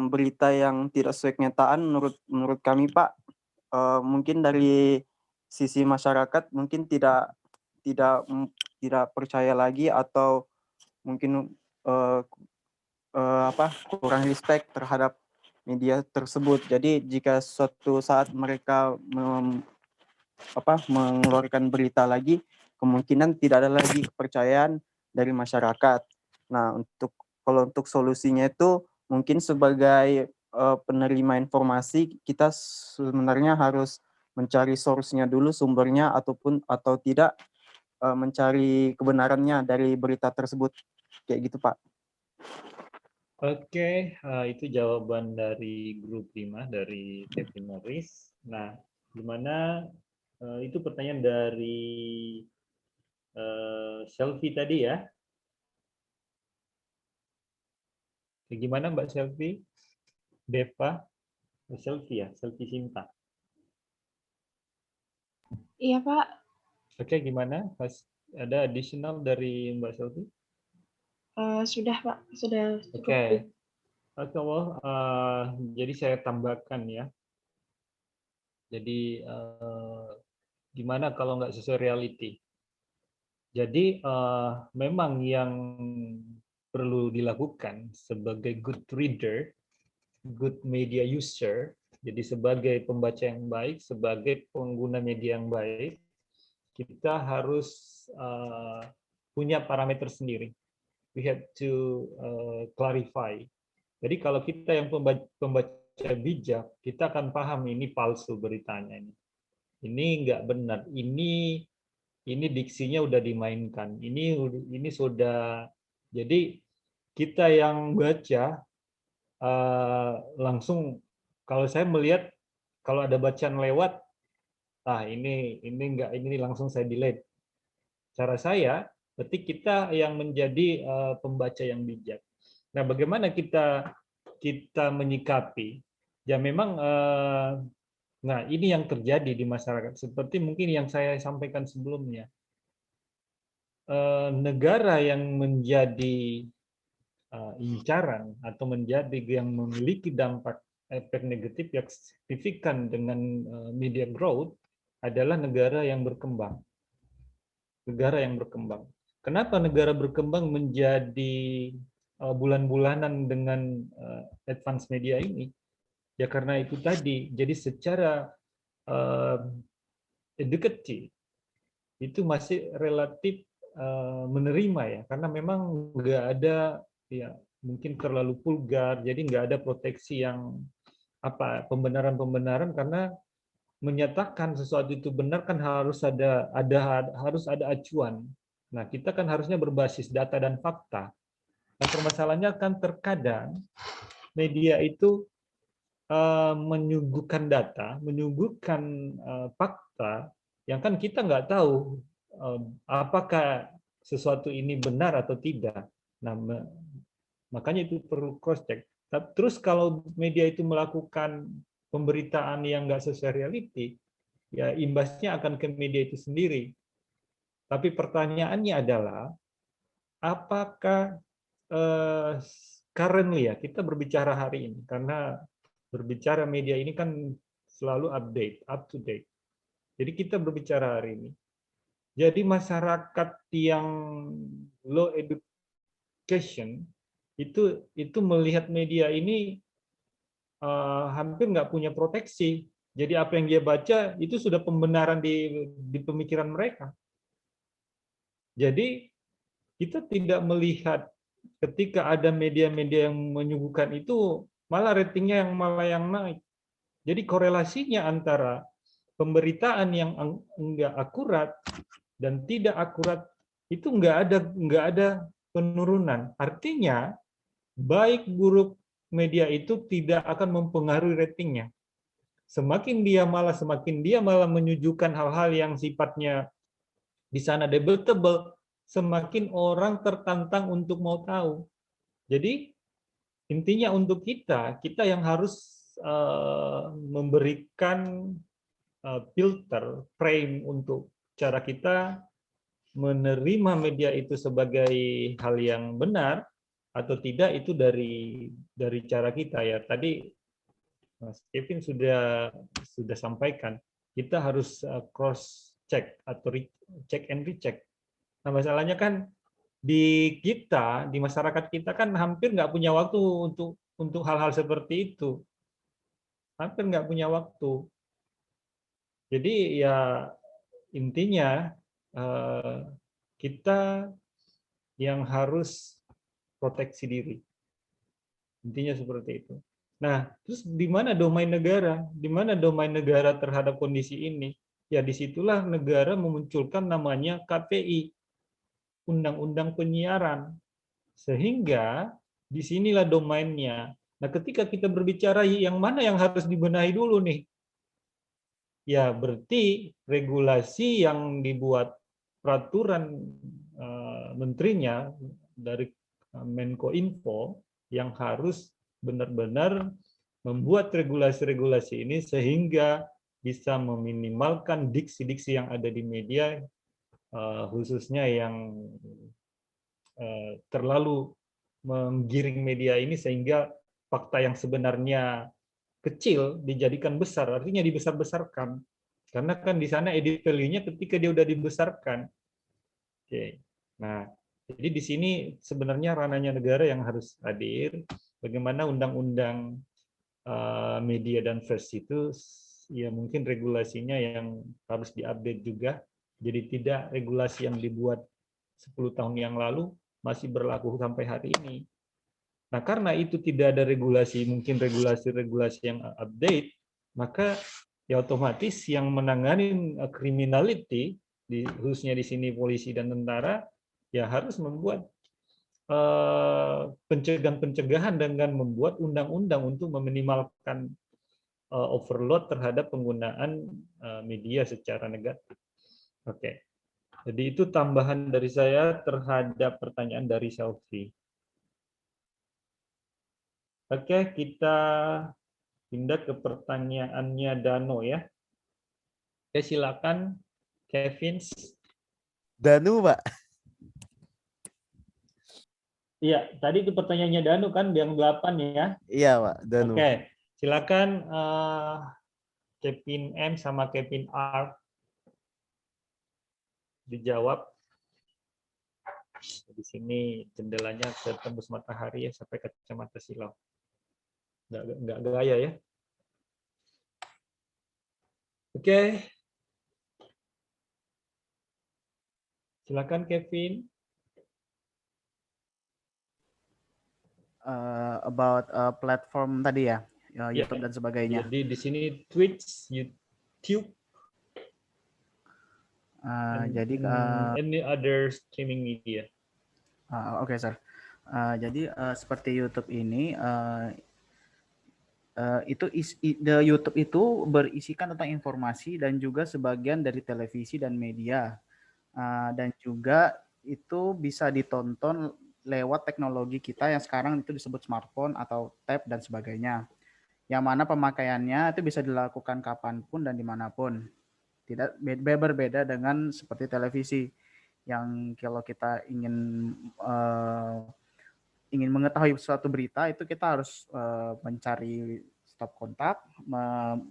berita yang tidak sesuai kenyataan, menurut kami, Pak, mungkin dari sisi masyarakat mungkin tidak percaya lagi, atau mungkin kurang respect terhadap media tersebut. Jadi jika suatu saat mereka mengeluarkan berita lagi, kemungkinan tidak ada lagi kepercayaan dari masyarakat. Nah, kalau untuk solusinya itu mungkin sebagai penerima informasi, kita sebenarnya harus mencari source-nya dulu, sumbernya, atau tidak mencari kebenarannya dari berita tersebut. Kayak gitu, Pak. Oke, itu jawaban dari grup 5 dari Kevin Morris. Nah, gimana itu pertanyaan dari Selfie tadi ya. Gimana Mbak Selfie? Deva? Selfie ya? Selfie Sinta. Iya, Pak. Oke, gimana? Ada additional dari Mbak Selfie? Sudah, Pak. Sudah cukup. Oke. Jadi saya tambahkan ya. Jadi gimana kalau nggak sesuai reality? Jadi memang yang perlu dilakukan sebagai good reader, good media user, jadi sebagai pembaca yang baik, sebagai pengguna media yang baik, kita harus punya parameter sendiri. We have to clarify. Jadi kalau kita yang pembaca bijak, kita akan paham ini palsu beritanya ini. Ini nggak benar. Ini diksinya udah dimainkan. Ini sudah. Jadi kita yang baca langsung, kalau saya melihat kalau ada bacaan lewat, ini enggak, ini langsung saya delete. Cara saya, berarti kita yang menjadi pembaca yang bijak. Nah, bagaimana kita menyikapi? Ya memang, nah ini yang terjadi di masyarakat. Seperti mungkin yang saya sampaikan sebelumnya. Negara yang menjadi incaran atau menjadi yang memiliki dampak efek negatif yang signifikan dengan media growth adalah negara yang berkembang. Negara yang berkembang. Kenapa negara berkembang menjadi bulan-bulanan dengan advance media ini? Ya karena itu tadi. Jadi secara educatif itu masih relatif menerima ya, karena memang nggak ada ya mungkin terlalu vulgar, jadi nggak ada proteksi yang pembenaran karena menyatakan sesuatu itu benar kan harus ada acuan. Nah, kita kan harusnya berbasis data dan fakta. Nah, permasalahannya kan terkadang media itu menyuguhkan data, menyuguhkan fakta yang kan kita nggak tahu apakah sesuatu ini benar atau tidak. Nah, makanya itu perlu cross check. Terus kalau media itu melakukan pemberitaan yang nggak sesuai reality, ya imbasnya akan ke media itu sendiri. Tapi pertanyaannya adalah, apakah currently ya, kita berbicara hari ini, karena berbicara media ini kan selalu update, up to date. Jadi kita berbicara hari ini. Jadi masyarakat yang low education itu melihat media ini hampir nggak punya proteksi. Jadi apa yang dia baca itu sudah pembenaran di pemikiran mereka. Jadi kita tidak melihat ketika ada media-media yang menyuguhkan itu malah ratingnya yang naik. Jadi korelasinya antara pemberitaan yang enggak akurat dan tidak akurat itu nggak ada penurunan. Artinya baik buruk media itu tidak akan mempengaruhi ratingnya. Semakin dia malah menyuguhkan hal-hal yang sifatnya di sana debatable, semakin orang tertantang untuk mau tahu. Jadi intinya untuk kita yang harus memberikan filter, frame untuk cara kita menerima media itu sebagai hal yang benar atau tidak itu dari cara kita ya. Tadi Mas Kevin sudah sampaikan, kita harus cross check atau check and recheck. Nah, masalahnya kan di kita, di masyarakat kita kan hampir nggak punya waktu untuk hal-hal seperti itu. Hampir nggak punya waktu. Jadi ya intinya kita yang harus proteksi diri. Intinya seperti itu. Nah, terus di mana domain negara? Di mana domain negara terhadap kondisi ini? Ya disitulah negara memunculkan namanya KPI, Undang-Undang Penyiaran. Sehingga disinilah domainnya. Nah, ketika kita berbicara yang mana yang harus dibenahi dulu nih? Ya berarti regulasi yang dibuat peraturan menterinya dari Menkominfo yang harus benar-benar membuat regulasi-regulasi ini sehingga bisa meminimalkan diksi-diksi yang ada di media, khususnya yang terlalu menggiring media ini sehingga fakta yang sebenarnya kecil dijadikan besar, artinya dibesar-besarkan. Karena kan di sana edit value-nya ketika dia udah dibesarkan. Oke. Nah, jadi di sini sebenarnya ranahnya negara yang harus hadir. Bagaimana undang-undang media dan pers itu ya mungkin regulasinya yang harus diupdate juga. Jadi tidak regulasi yang dibuat 10 tahun yang lalu masih berlaku sampai hari ini. Nah, karena itu tidak ada regulasi, mungkin regulasi-regulasi yang update, maka ya otomatis yang menangani criminality, khususnya di sini polisi dan tentara, ya harus membuat pencegahan-pencegahan dengan membuat undang-undang untuk meminimalkan overload terhadap penggunaan media secara negatif. Oke. Jadi itu tambahan dari saya terhadap pertanyaan dari Selfie. Oke, kita pindah ke pertanyaannya Dano ya. Oke, silakan Kevin. Danu, Pak. Iya, tadi itu pertanyaannya Dano kan yang 8 ya. Iya, Pak. Danu. Oke, silakan Kevin M sama Kevin R dijawab. Di sini jendelanya ketembus matahari ya sampai kacamata silau. Nggak gaya ya. Oke. Silakan Kevin. About platform tadi ya, YouTube dan sebagainya. Jadi di sini Twitch, YouTube, jadi any other streaming media. Oke, sir. Jadi seperti YouTube ini YouTube itu berisikan tentang informasi dan juga sebagian dari televisi dan media, dan juga itu bisa ditonton lewat teknologi kita yang sekarang itu disebut smartphone atau tab dan sebagainya, yang mana pemakaiannya itu bisa dilakukan kapanpun dan dimanapun. Tidak berbeda dengan seperti televisi yang kalau kita ingin mengetahui suatu berita itu kita harus mencari stop kontak.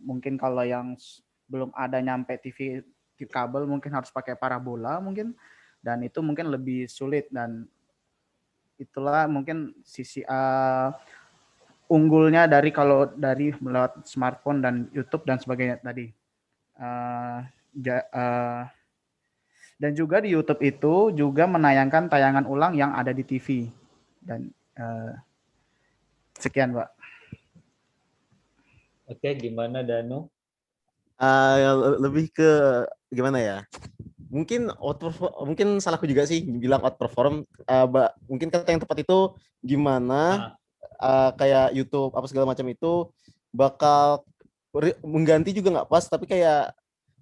Mungkin kalau yang belum ada nyampe TV kabel mungkin harus pakai parabola mungkin, dan itu mungkin lebih sulit, dan itulah mungkin sisi unggulnya dari kalau dari melewat smartphone dan YouTube dan sebagainya tadi. Dan juga di YouTube itu juga menayangkan tayangan ulang yang ada di TV. Dan sekian, Pak. Oke, gimana Danu? Lebih ke gimana ya? mungkin salahku juga sih bilang outperform. Mungkin kata yang tepat itu gimana kayak YouTube apa segala macam itu bakal mengganti juga nggak pas, tapi kayak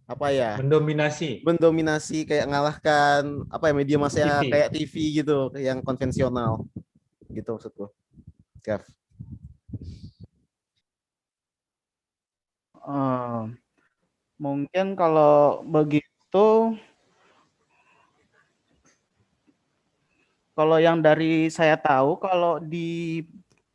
apa ya, mendominasi kayak ngalahkan apa ya, media massa TV. kayak TV gitu yang konvensional gitu maksudku. Kev. Mungkin kalau begitu, kalau yang dari saya tahu, kalau di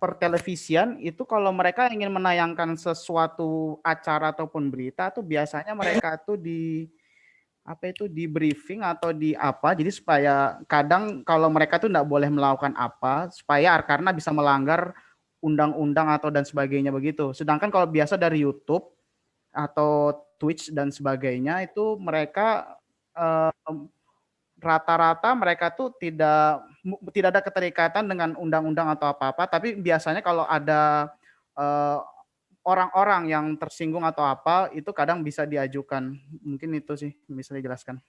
pertelevisian itu kalau mereka ingin menayangkan sesuatu acara ataupun berita tuh biasanya mereka tuh di briefing atau di apa, jadi supaya kadang kalau mereka tuh nggak boleh melakukan apa supaya karena bisa melanggar undang-undang atau dan sebagainya begitu. Sedangkan kalau biasa dari YouTube atau Twitch dan sebagainya itu mereka rata-rata mereka tuh tidak ada keterikatan dengan undang-undang atau apa-apa, tapi biasanya kalau ada orang-orang yang tersinggung atau apa itu kadang bisa diajukan. Mungkin itu sih bisa dijelaskan.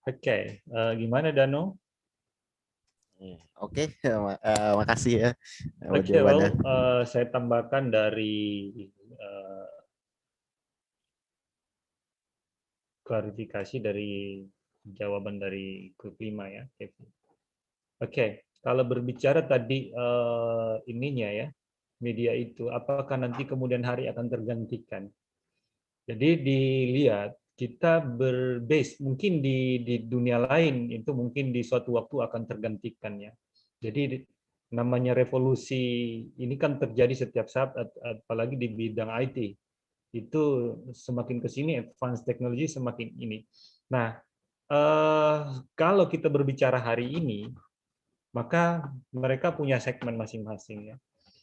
Oke, gimana Dano? Oke, makasih ya. Oke, saya tambahkan dari klarifikasi dari jawaban dari grup 5 ya, Kevin. Oke, kalau berbicara tadi ininya ya, media itu apakah nanti kemudian hari akan tergantikan? Jadi dilihat kita berbase mungkin di dunia lain itu mungkin di suatu waktu akan tergantikan ya. Jadi namanya revolusi ini kan terjadi setiap saat, apalagi di bidang IT. Itu semakin ke sini advance teknologi semakin ini. Nah, kalau kita berbicara hari ini, maka mereka punya segmen masing-masing ya.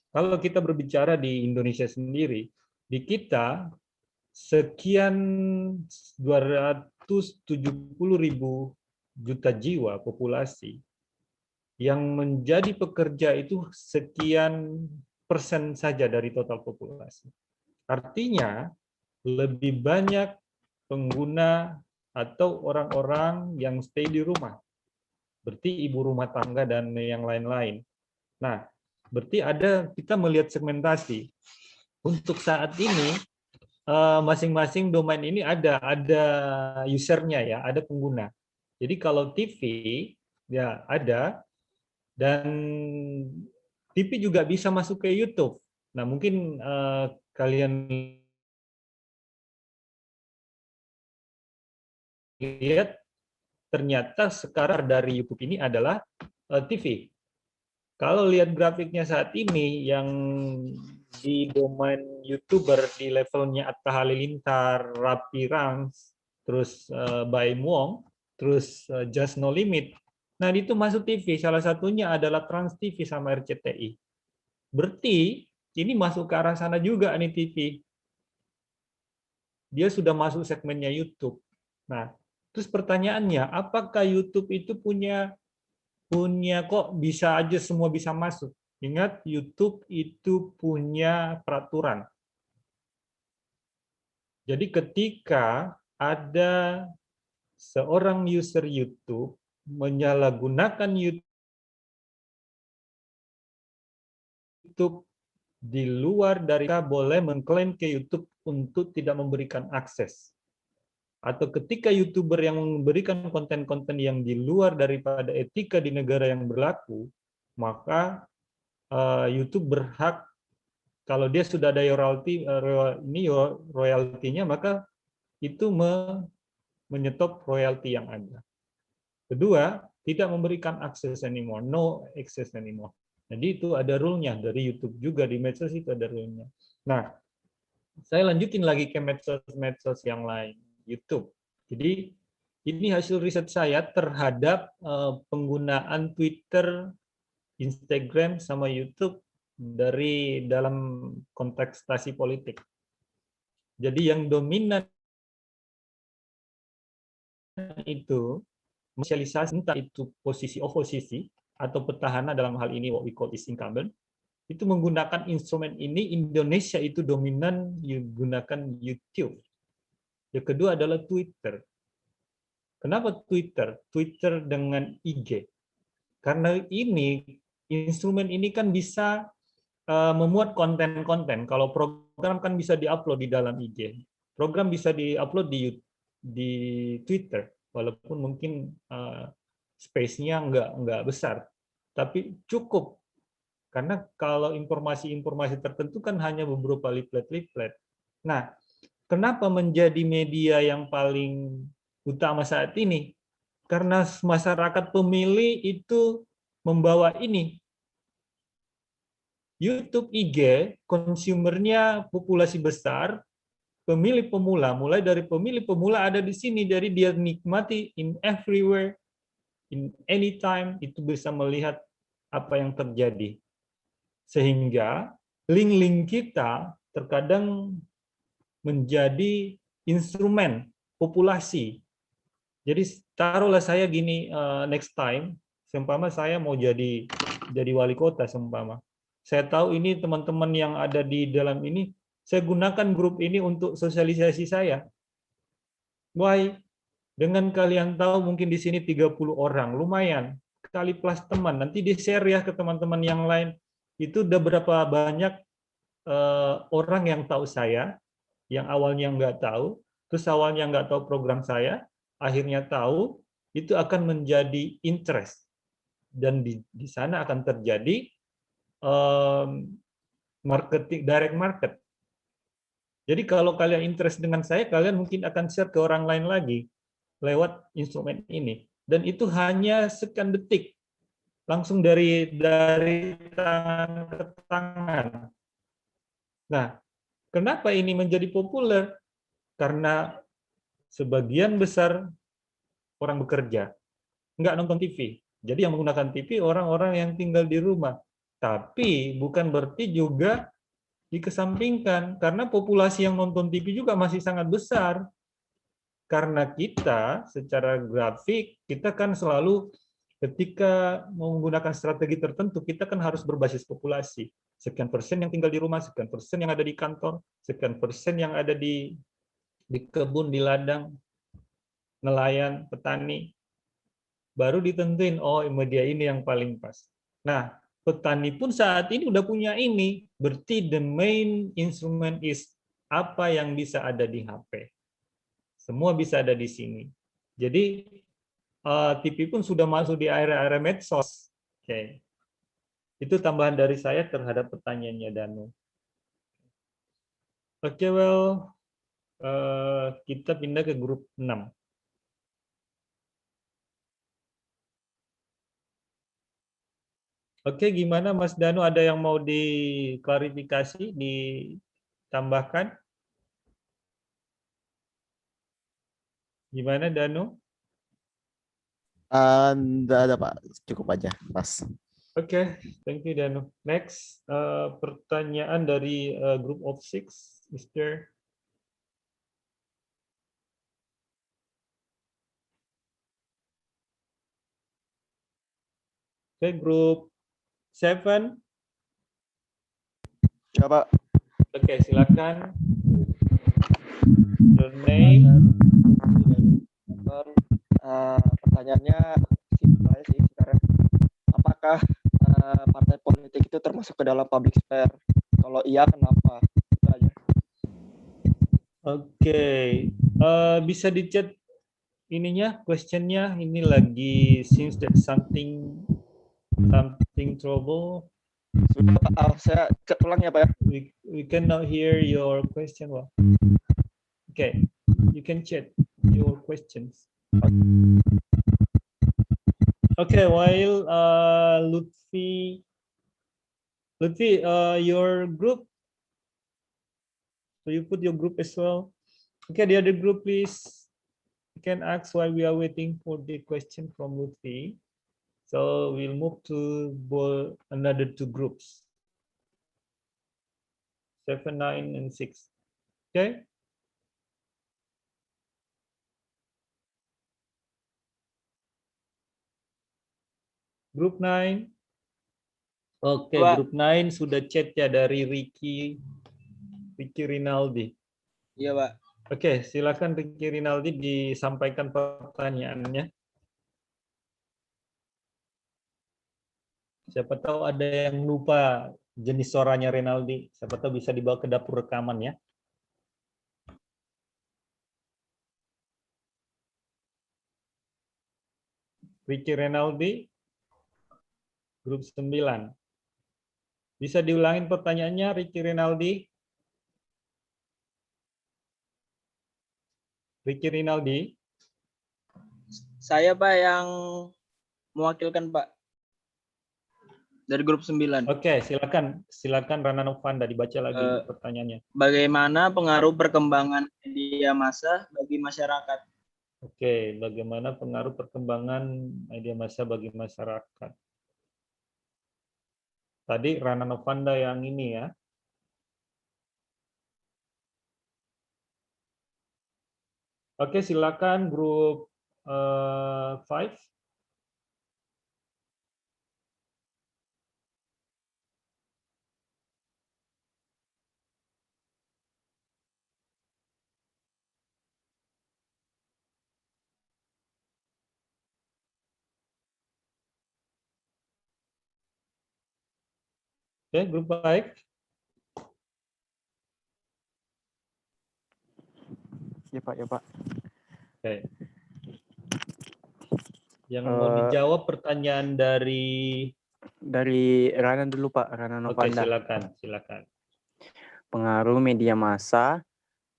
Kalau kita berbicara di Indonesia sendiri, di kita sekian 270.000 juta jiwa populasi yang menjadi pekerja itu sekian persen saja dari total populasi. Artinya lebih banyak pengguna atau orang-orang yang stay di rumah. Berarti ibu rumah tangga dan yang lain-lain. Nah, berarti kita melihat segmentasi. Untuk saat ini masing-masing domain ini ada usernya ya, ada pengguna. Jadi kalau TV ya ada, dan TV juga bisa masuk ke YouTube. Nah, mungkin kalian lihat ternyata sekarang dari YouTube ini adalah TV. Kalau lihat grafiknya saat ini yang di domain YouTuber di levelnya Atta Halilintar, Rapi Rangs, terus Baim Wong, terus Just No Limit. Nah, itu masuk TV. Salah satunya adalah Trans TV sama RCTI. Berarti ini masuk ke arah sana juga nih TV. Dia sudah masuk segmennya YouTube. Nah, terus pertanyaannya, apakah YouTube itu punya kok bisa aja semua bisa masuk? Ingat, YouTube itu punya peraturan. Jadi ketika ada seorang user YouTube menyalahgunakan YouTube di luar dari boleh mengklaim ke YouTube untuk tidak memberikan akses. Atau ketika YouTuber yang memberikan konten-konten yang di luar daripada etika di negara yang berlaku, maka YouTube berhak, kalau dia sudah ada royaltinya, maka itu menyetop royalti yang ada. Kedua, tidak memberikan akses anymore, no access anymore. Jadi itu ada rule-nya dari YouTube juga, di medsos itu ada rule-nya. Nah, saya lanjutin lagi ke medsos yang lain. YouTube. Jadi ini hasil riset saya terhadap penggunaan Twitter, Instagram, sama YouTube dari dalam kontestasi politik. Jadi yang dominan itu sosialisasi, entah itu posisi oposisi atau petahana, dalam hal ini what we call is incumbent, itu menggunakan instrumen ini. Indonesia itu dominan menggunakan YouTube. Yang kedua adalah Twitter. Kenapa Twitter? Twitter dengan IG. Karena ini, instrumen ini kan bisa memuat konten-konten. Kalau program kan bisa diupload di dalam IG. Program bisa diupload di Twitter, walaupun mungkin space-nya nggak besar. Tapi cukup. Karena kalau informasi-informasi tertentu kan hanya beberapa leaflet-leaflet. Nah, kenapa menjadi media yang paling utama saat ini? Karena masyarakat pemilih itu membawa ini. YouTube, IG, konsumernya populasi besar, pemilih pemula, mulai dari pemilih pemula ada di sini, jadi dia nikmati in everywhere, in anytime, itu bisa melihat apa yang terjadi. Sehingga link-link kita terkadang menjadi instrumen populasi. Jadi taruhlah saya gini, next time, seumpama saya mau jadi wali kota seumpama. Saya tahu ini teman-teman yang ada di dalam ini, saya gunakan grup ini untuk sosialisasi saya. Why? Dengan kalian tahu mungkin di sini 30 orang, lumayan. Kali plus teman, nanti di-share ya ke teman-teman yang lain. Itu udah berapa banyak orang yang tahu saya, yang awalnya nggak tahu, terus awalnya nggak tahu program saya, akhirnya tahu, itu akan menjadi interest. Dan di sana akan terjadi marketing, direct market. Jadi kalau kalian interest dengan saya, kalian mungkin akan share ke orang lain lagi lewat instrumen ini. Dan itu hanya sekian detik, langsung dari tangan ke tangan. Nah, kenapa ini menjadi populer? Karena sebagian besar orang bekerja, nggak nonton TV. Jadi yang menggunakan TV orang-orang yang tinggal di rumah. Tapi bukan berarti juga dikesampingkan, karena populasi yang nonton TV juga masih sangat besar. Karena kita secara grafik, kita kan selalu ketika menggunakan strategi tertentu, kita kan harus berbasis populasi. Sekian persen yang tinggal di rumah, sekian persen yang ada di kantor, sekian persen yang ada di kebun, di ladang, nelayan, petani. Baru ditentuin, oh media ini yang paling pas. Nah, petani pun saat ini udah punya ini, berarti the main instrument is apa yang bisa ada di HP. Semua bisa ada di sini. Jadi TV pun sudah masuk di area-area medsos. Oke. Itu tambahan dari saya terhadap pertanyaannya Danu. Oke, kita pindah ke grup 6. Oke, gimana Mas Danu, ada yang mau diklarifikasi, ditambahkan? Gimana Danu? Nggak ada Pak, cukup aja, pas. Oke, thank you Danu. Next, pertanyaan dari group of 6, Mr. Oke, group 7. Ya Pak. Oke, silakan. Your name. Pertanyaannya simpel aja sih sekarang. Apakah partai politik itu termasuk ke dalam public sphere? Kalau iya, kenapa? Itu aja. Oke, bisa dicet ininya, questionnya. Ini lagi seems that something trouble. Sudah Pak, saya cek ulang ya Pak ya. We cannot hear your question. Okay, you can chat your questions. Okay, while Lutfi, your group. So you put your group as well. Okay, the other group, please. You can ask while we are waiting for the question from Lutfi. So we'll move to another 2 groups. 7, 9, and 6. Okay. Group 9. Oke, Group 9 sudah chat ya dari Ricky Rinaldi. Iya, Pak. Oke, silakan Ricky Rinaldi disampaikan pertanyaannya. Siapa tahu ada yang lupa jenis suaranya Rinaldi. Siapa tahu bisa dibawa ke dapur rekaman ya. Ricky Rinaldi, grup 9. Bisa diulangin pertanyaannya, Ricky Rinaldi? Ricky Rinaldi? Saya Pak yang mewakilkan Pak dari grup 9. Oke, silakan Rana Novanda dibaca lagi pertanyaannya. Bagaimana pengaruh perkembangan media massa bagi masyarakat? Oke, bagaimana pengaruh perkembangan media massa bagi masyarakat? Tadi Rana Novanda yang ini ya. Oke, silakan grup 5. Oke, grup baik. Ya Pak, ya Pak. Oke. Yang mau dijawab pertanyaan dari Rana dulu Pak, Rana Oke, Novanda. silakan. Pengaruh media massa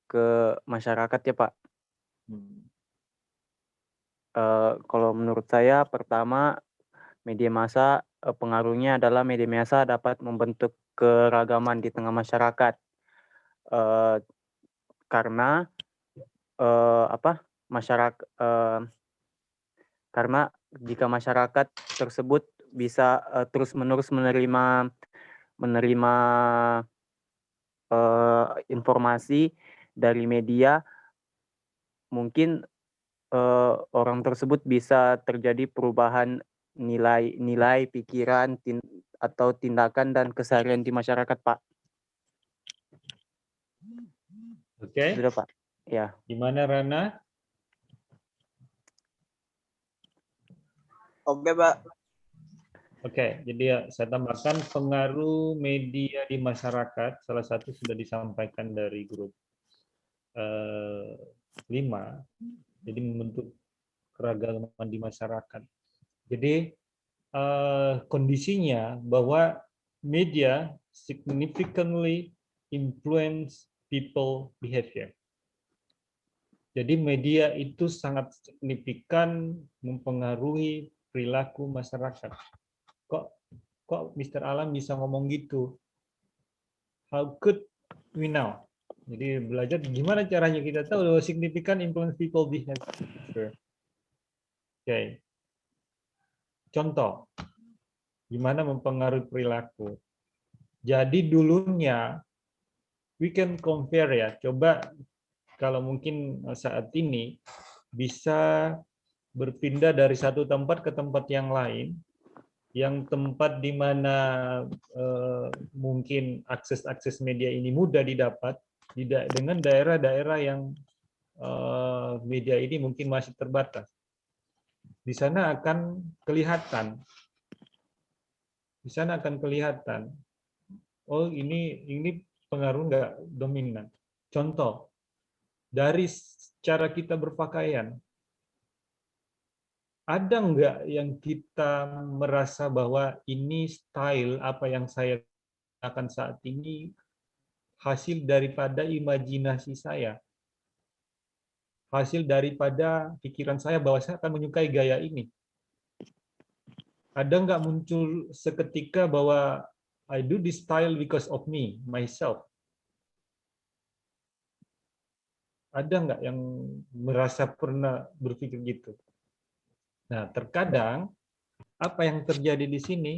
ke masyarakat ya Pak. Kalau menurut saya pertama media massa pengaruhnya adalah media massa dapat membentuk keragaman di tengah masyarakat. Karena karena jika masyarakat tersebut bisa terus-menerus menerima informasi dari media, mungkin orang tersebut bisa terjadi perubahan nilai, pikiran, atau tindakan dan keseharian di masyarakat, Pak. Oke. Sudah, Pak. Ya. Gimana Rana? Oke, Pak. Oke, jadi ya, saya tambahkan pengaruh media di masyarakat. Salah satu sudah disampaikan dari grup 5. Jadi membentuk keragaman di masyarakat. Jadi kondisinya bahwa media significantly influence people behavior. Jadi media itu sangat signifikan mempengaruhi perilaku masyarakat. Kok Mr. Alam bisa ngomong gitu? How could we know? Jadi belajar gimana caranya kita tahu bahwa signifikan influence people behavior. Oke. Contoh, gimana mempengaruhi perilaku. Jadi dulunya, we can compare ya, coba kalau mungkin saat ini bisa berpindah dari satu tempat ke tempat yang lain, yang tempat di mana mungkin akses media ini mudah didapat, dengan daerah-daerah yang media ini mungkin masih terbatas. Di sana akan kelihatan. Oh ini pengaruh nggak dominan. Contoh, dari cara kita berpakaian, ada nggak yang kita merasa bahwa ini style apa yang saya akan saat ini hasil daripada imajinasi saya, hasil daripada pikiran saya bahwa saya akan menyukai gaya ini. Ada nggak muncul seketika bahwa I do this style because of me, myself? Ada nggak yang merasa pernah berpikir gitu? Nah, terkadang apa yang terjadi di sini,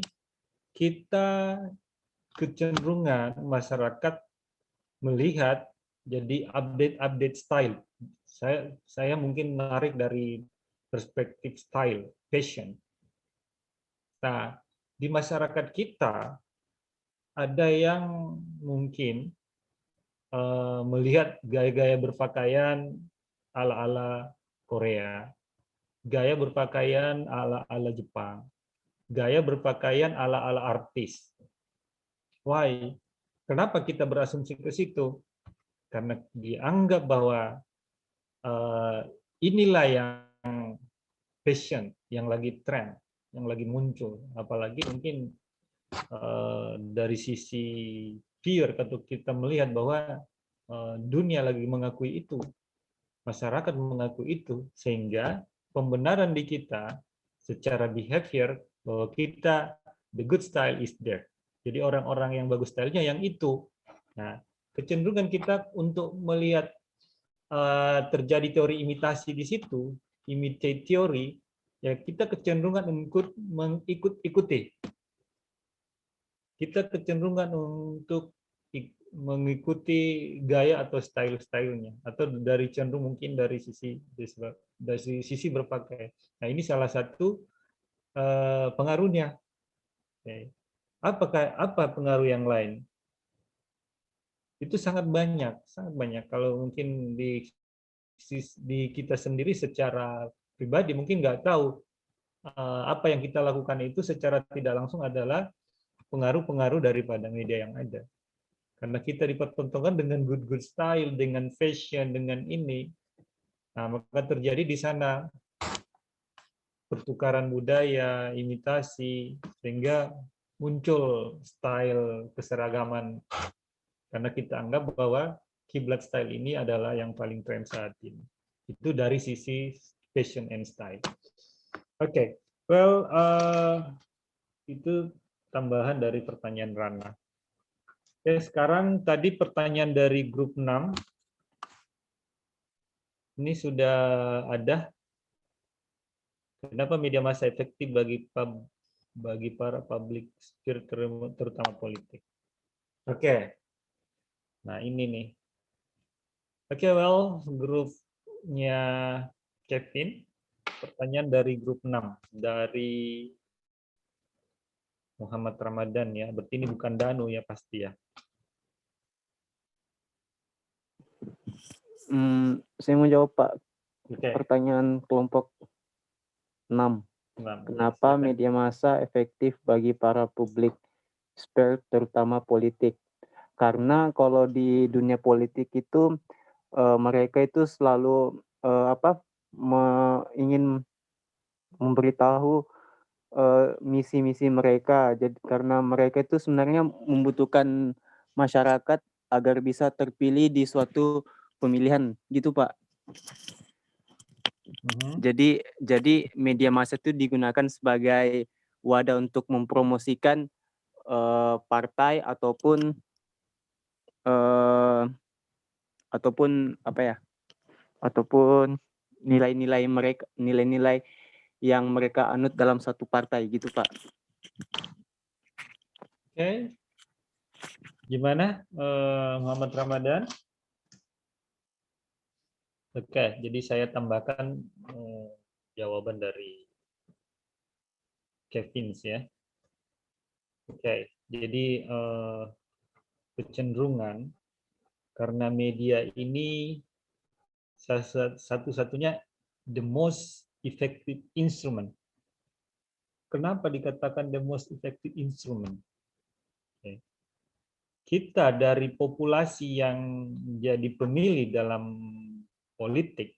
kita kecenderungan masyarakat melihat jadi update style. Saya mungkin menarik dari perspektif style, fashion. Nah, di masyarakat kita ada yang mungkin melihat gaya-gaya berpakaian ala-ala Korea, gaya berpakaian ala-ala Jepang, gaya berpakaian ala-ala artis. Why? Kenapa kita berasumsi ke situ? Karena dianggap bahwa inilah yang fashion, yang lagi tren, yang lagi muncul. Apalagi mungkin dari sisi peer, atau kita melihat bahwa dunia lagi mengakui itu, masyarakat mengakui itu, sehingga pembenaran di kita secara behavior bahwa kita the good style is there. Jadi orang-orang yang bagus stylenya yang itu. Nah, kecenderungan kita untuk melihat terjadi teori imitasi di situ, imitate teori, ya kita kecenderungan mengikuti. Kita kecenderungan untuk mengikuti gaya atau style-stylenya, atau dari cenderung mungkin dari sisi berpakaian. Nah, ini salah satu pengaruhnya. Apa pengaruh yang lain? Itu sangat banyak, sangat banyak. Kalau mungkin di kita sendiri secara pribadi mungkin nggak tahu apa yang kita lakukan itu secara tidak langsung adalah pengaruh-pengaruh daripada media yang ada. Karena kita dipertontonkan dengan good style, dengan fashion, dengan ini, nah maka terjadi di sana pertukaran budaya, imitasi, sehingga muncul style keseragaman. Karena kita anggap bahwa kiblat style ini adalah yang paling tren saat ini. Itu dari sisi fashion and style. Oke, well, itu tambahan dari pertanyaan Rana. Oke, sekarang tadi pertanyaan dari grup 6. Ini sudah ada. Kenapa media massa efektif bagi para public figure, terutama politik? Oke. Nah, ini nih. Oke, well, grupnya Kevin. Pertanyaan dari grup 6. Dari Muhammad Ramadan ya. Berarti ini bukan Danu ya pasti ya. Saya mau jawab, Pak. Oke. Pertanyaan kelompok 6. Kenapa media massa efektif bagi para public figure, terutama politik? Karena kalau di dunia politik itu mereka itu selalu ingin memberitahu misi-misi mereka. Jadi karena mereka itu sebenarnya membutuhkan masyarakat agar bisa terpilih di suatu pemilihan, gitu Pak. Jadi media massa itu digunakan sebagai wadah untuk mempromosikan partai ataupun nilai-nilai mereka, nilai-nilai yang mereka anut dalam satu partai, gitu Pak. Oke. Gimana Muhammad Ramadan? Oke, jadi saya tambahkan jawaban dari Kevin ya. Oke, jadi kecenderungan karena media ini satu-satunya the most effective instrument. Kenapa dikatakan the most effective instrument? Okay. Kita dari populasi yang jadi pemilih dalam politik,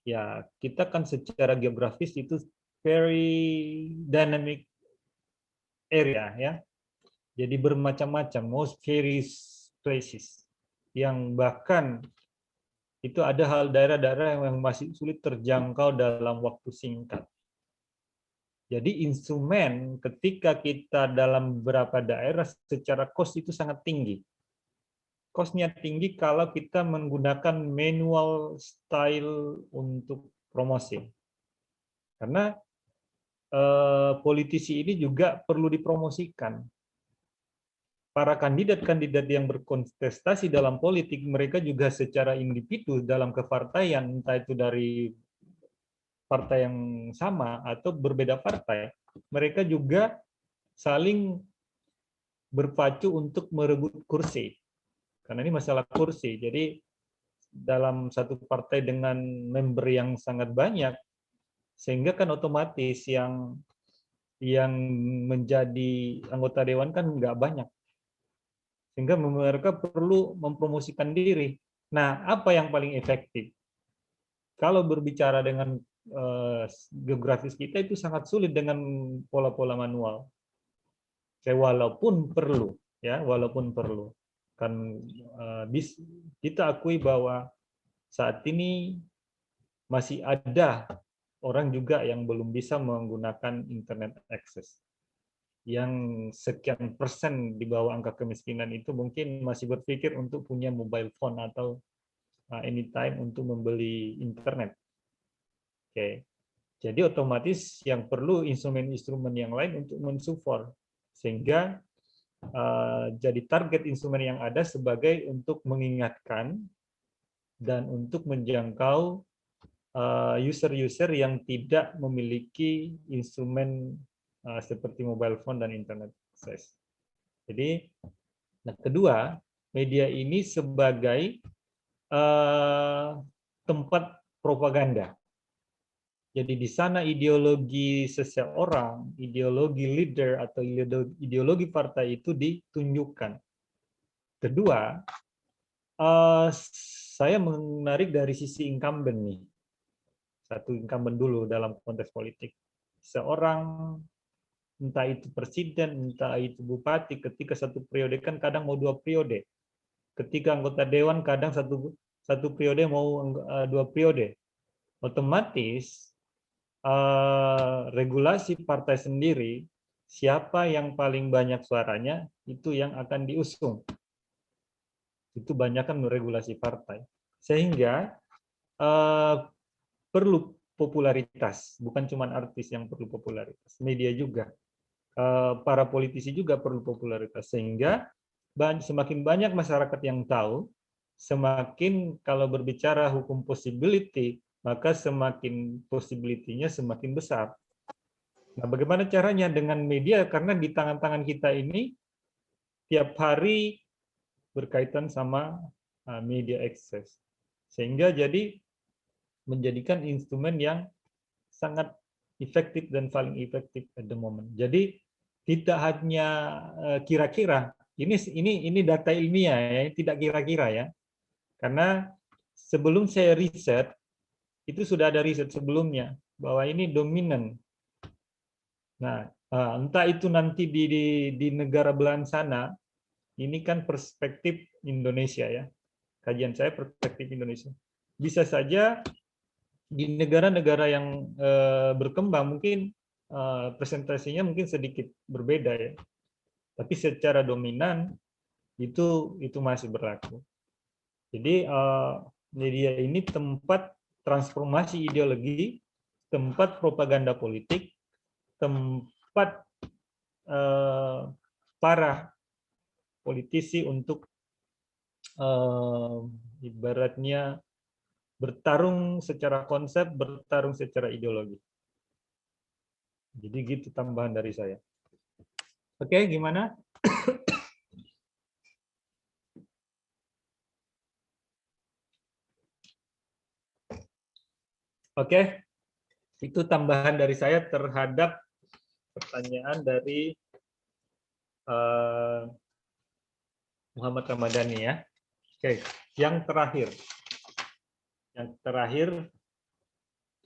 ya kita kan secara geografis itu very dynamic area ya. Jadi bermacam-macam, most various places, yang bahkan itu ada hal daerah-daerah yang masih sulit terjangkau dalam waktu singkat. Jadi instrumen ketika kita dalam beberapa daerah secara cost itu sangat tinggi. Cost-nya tinggi kalau kita menggunakan manual style untuk promosi. Karena politisi ini juga perlu dipromosikan. Para kandidat-kandidat yang berkontestasi dalam politik, mereka juga secara individu dalam kepartaian, entah itu dari partai yang sama atau berbeda partai, mereka juga saling berpacu untuk merebut kursi. Karena ini masalah kursi. Jadi dalam satu partai dengan member yang sangat banyak, sehingga kan otomatis yang menjadi anggota dewan kan nggak banyak. Sehingga mereka perlu mempromosikan diri. Nah, apa yang paling efektif? Kalau berbicara dengan geografis kita itu sangat sulit dengan pola-pola manual. Walaupun perlu, ya, walaupun perlu. Kan kita akui bahwa saat ini masih ada orang juga yang belum bisa menggunakan internet access. Yang sekian persen di bawah angka kemiskinan itu mungkin masih berpikir untuk punya mobile phone atau anytime untuk membeli internet. Oke. Jadi otomatis yang perlu instrumen-instrumen yang lain untuk mensupport, sehingga jadi target instrumen yang ada sebagai untuk mengingatkan dan untuk menjangkau user-user yang tidak memiliki instrumen seperti mobile phone dan internet access. Jadi, nah kedua, media ini sebagai tempat propaganda. Jadi di sana ideologi seseorang, ideologi leader atau ideologi partai itu ditunjukkan. Kedua, saya menarik dari sisi incumbent nih. Satu incumbent dulu dalam konteks politik. Seorang entah itu presiden, entah itu bupati, ketika satu periode kan kadang mau 2 periode. Ketika anggota dewan kadang satu periode mau 2 periode. Otomatis regulasi partai sendiri, siapa yang paling banyak suaranya, itu yang akan diusung. Itu banyak kan regulasi partai. Sehingga perlu popularitas, bukan cuma artis yang perlu popularitas, media juga. Para politisi juga perlu popularitas. Sehingga semakin banyak masyarakat yang tahu, semakin kalau berbicara hukum possibility, maka semakin possibility-nya semakin besar. Nah, bagaimana caranya dengan media? Karena di tangan-tangan kita ini tiap hari berkaitan sama media access. Sehingga jadi menjadikan instrumen yang sangat efektif dan paling efektif at the moment. Jadi tidak hanya kira-kira, ini data ilmiah ya, tidak kira-kira ya. Karena sebelum saya riset, itu sudah ada riset sebelumnya bahwa ini dominan. Nah, entah itu nanti di negara belahan sana, ini kan perspektif Indonesia ya. Kajian saya perspektif Indonesia. Bisa saja di negara-negara yang berkembang mungkin presentasinya mungkin sedikit berbeda ya. Tapi secara dominan itu masih berlaku. Jadi media ini tempat transformasi ideologi, tempat propaganda politik, tempat para politisi untuk ibaratnya bertarung secara konsep, bertarung secara ideologi. Jadi gitu tambahan dari saya. Oke, gimana? Oke, itu tambahan dari saya terhadap pertanyaan dari Muhammad Ramadhani ya. Oke, yang terakhir. Yang terakhir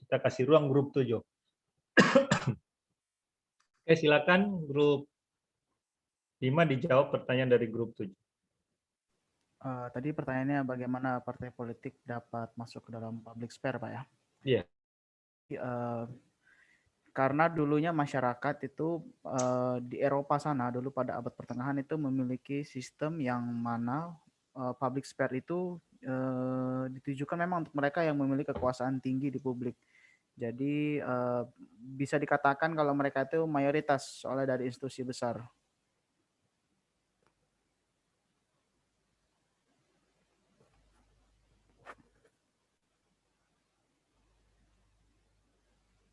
kita kasih ruang grup 7. Oke, silakan grup 5 dijawab pertanyaan dari grup 7. Tadi pertanyaannya bagaimana partai politik dapat masuk ke dalam public sphere, Pak ya? Iya. Karena dulunya masyarakat itu di Eropa sana dulu pada abad pertengahan itu memiliki sistem yang mana public sphere itu ditujukan memang untuk mereka yang memiliki kekuasaan tinggi di publik. Jadi bisa dikatakan kalau mereka itu mayoritas soalnya dari institusi besar.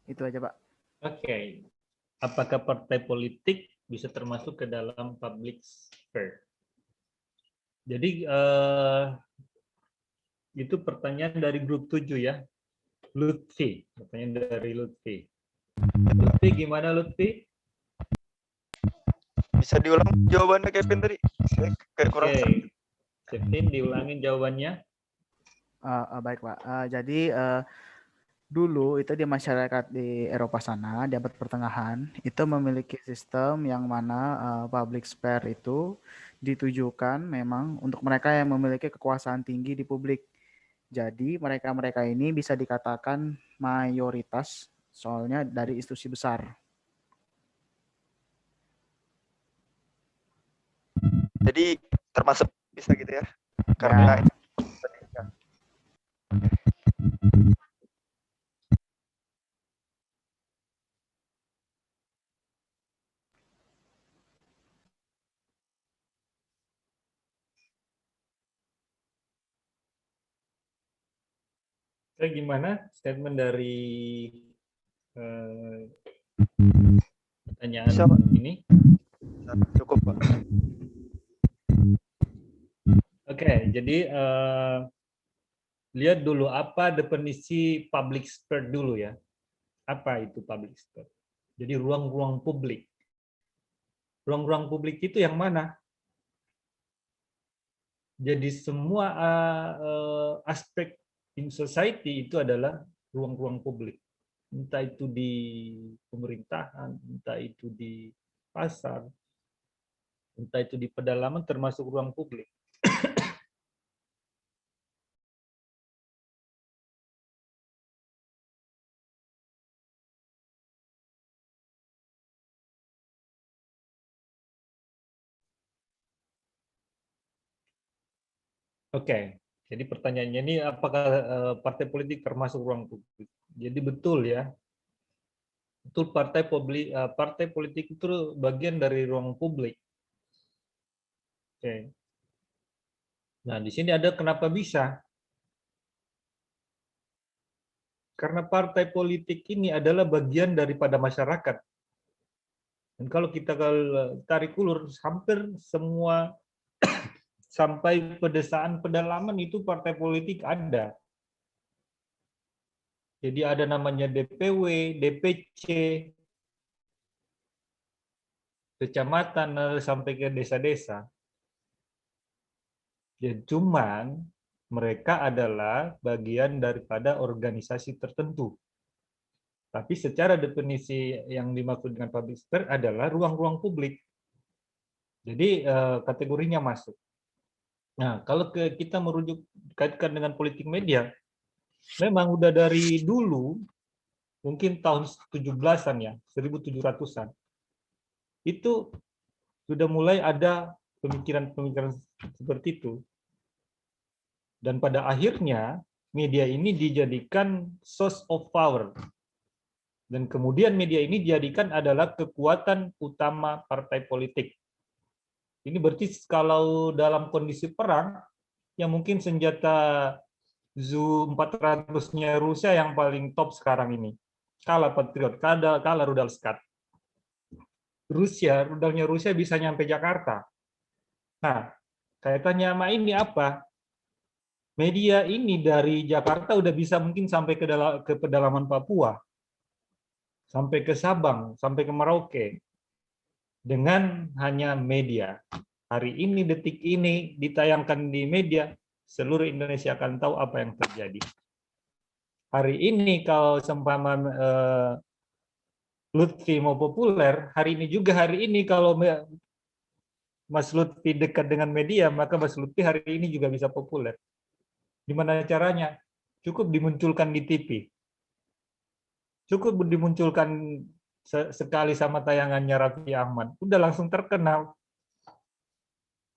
Itu aja, Pak. Oke. Apakah partai politik bisa termasuk ke dalam public sphere? Jadi itu pertanyaan dari grup 7 ya. Lutfi, pertanyaan dari Lutfi. Lutfi gimana Lutfi? Bisa diulang jawabannya Kevin tadi? Saya kayak kurang. Oke, Kevin diulangin jawabannya. Baik Pak. Jadi dulu itu di masyarakat di Eropa sana, di abad pertengahan, itu memiliki sistem yang mana public spare itu ditujukan memang untuk mereka yang memiliki kekuasaan tinggi di publik. Jadi mereka-mereka ini bisa dikatakan mayoritas soalnya dari institusi besar. Jadi termasuk bisa gitu ya? Karena Ya. Gimana statement dari pertanyaan Bisa, Pak. ini? Cukup Pak. Oke, jadi lihat dulu apa definisi public sphere dulu ya. Apa itu public sphere? Jadi ruang-ruang publik. Ruang-ruang publik itu yang mana? Jadi semua aspek in society itu adalah ruang-ruang publik. Entah itu di pemerintahan, entah itu di pasar, entah itu di pedalaman termasuk ruang publik. Oke, jadi pertanyaannya ini apakah partai politik termasuk ruang publik? Jadi betul ya, betul partai politik itu bagian dari ruang publik. Oke. Nah di sini ada kenapa bisa? Karena partai politik ini adalah bagian daripada masyarakat. Dan kalau kita tarik ulur, hampir semua sampai pedesaan pedalaman itu partai politik ada. Jadi ada namanya DPW, DPC, kecamatan sampai ke desa-desa. Ya, cuman mereka adalah bagian daripada organisasi tertentu. Tapi secara definisi yang dimaksud dengan public sphere adalah ruang-ruang publik. Jadi kategorinya masuk. Nah, kalau kita merujuk kaitkan dengan politik media, memang udah dari dulu, mungkin tahun 17-an ya, 1700-an, itu sudah mulai ada pemikiran-pemikiran seperti itu. Dan pada akhirnya, media ini dijadikan source of power. Dan kemudian media ini dijadikan adalah kekuatan utama partai politik. Ini berarti kalau dalam kondisi perang, yang mungkin senjata Zu-400-nya Rusia yang paling top sekarang ini. Kalah Patriot, kalah rudal Scud. Rudalnya Rusia bisa nyampe Jakarta. Nah, kaitannya sama ini apa? Media ini dari Jakarta udah bisa mungkin sampai ke pedalaman Papua. Sampai ke Sabang, sampai ke Merauke. Dengan hanya media. Hari ini, detik ini, ditayangkan di media, seluruh Indonesia akan tahu apa yang terjadi. Hari ini kalau seumpama Lutfi mau populer, hari ini kalau Mas Lutfi dekat dengan media, maka Mas Lutfi hari ini juga bisa populer. Gimana caranya? Cukup dimunculkan di TV. Cukup dimunculkan sekali sama tayangannya Raffi Ahmad. Udah langsung terkenal.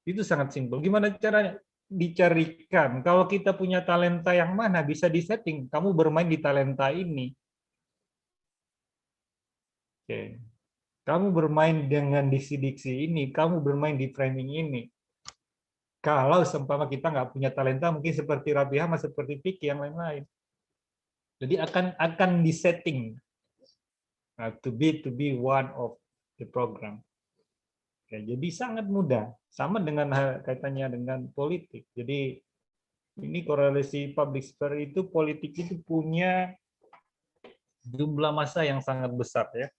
Itu sangat simpel. Gimana caranya? Dicarikan. Kalau kita punya talenta yang mana, bisa disetting. Kamu bermain di talenta ini. Oke. Kamu bermain dengan diksi-diksi ini. Kamu bermain di framing ini. Kalau seumpama kita nggak punya talenta, mungkin seperti Raffi Ahmad, seperti Vicky, yang lain-lain. Jadi akan disetting to be one of the program. Oke, jadi sangat mudah, sama dengan kaitannya dengan politik. Jadi ini korelasi public sphere itu, politik itu punya jumlah massa yang sangat besar ya.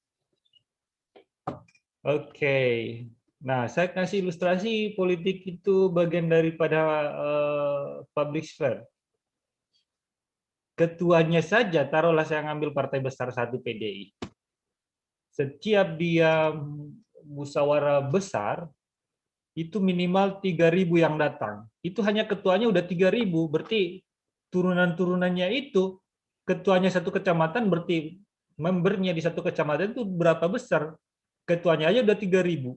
Oke, nah saya kasih ilustrasi politik itu bagian daripada public sphere. Ketuanya saja, taruhlah saya ngambil partai besar satu PDI. Setiap dia musyawarah besar, itu minimal 3.000 yang datang. Itu hanya ketuanya udah 3.000, berarti turunan-turunannya itu, ketuanya satu kecamatan, berarti membernya di satu kecamatan itu berapa besar? Ketuanya aja udah 3.000.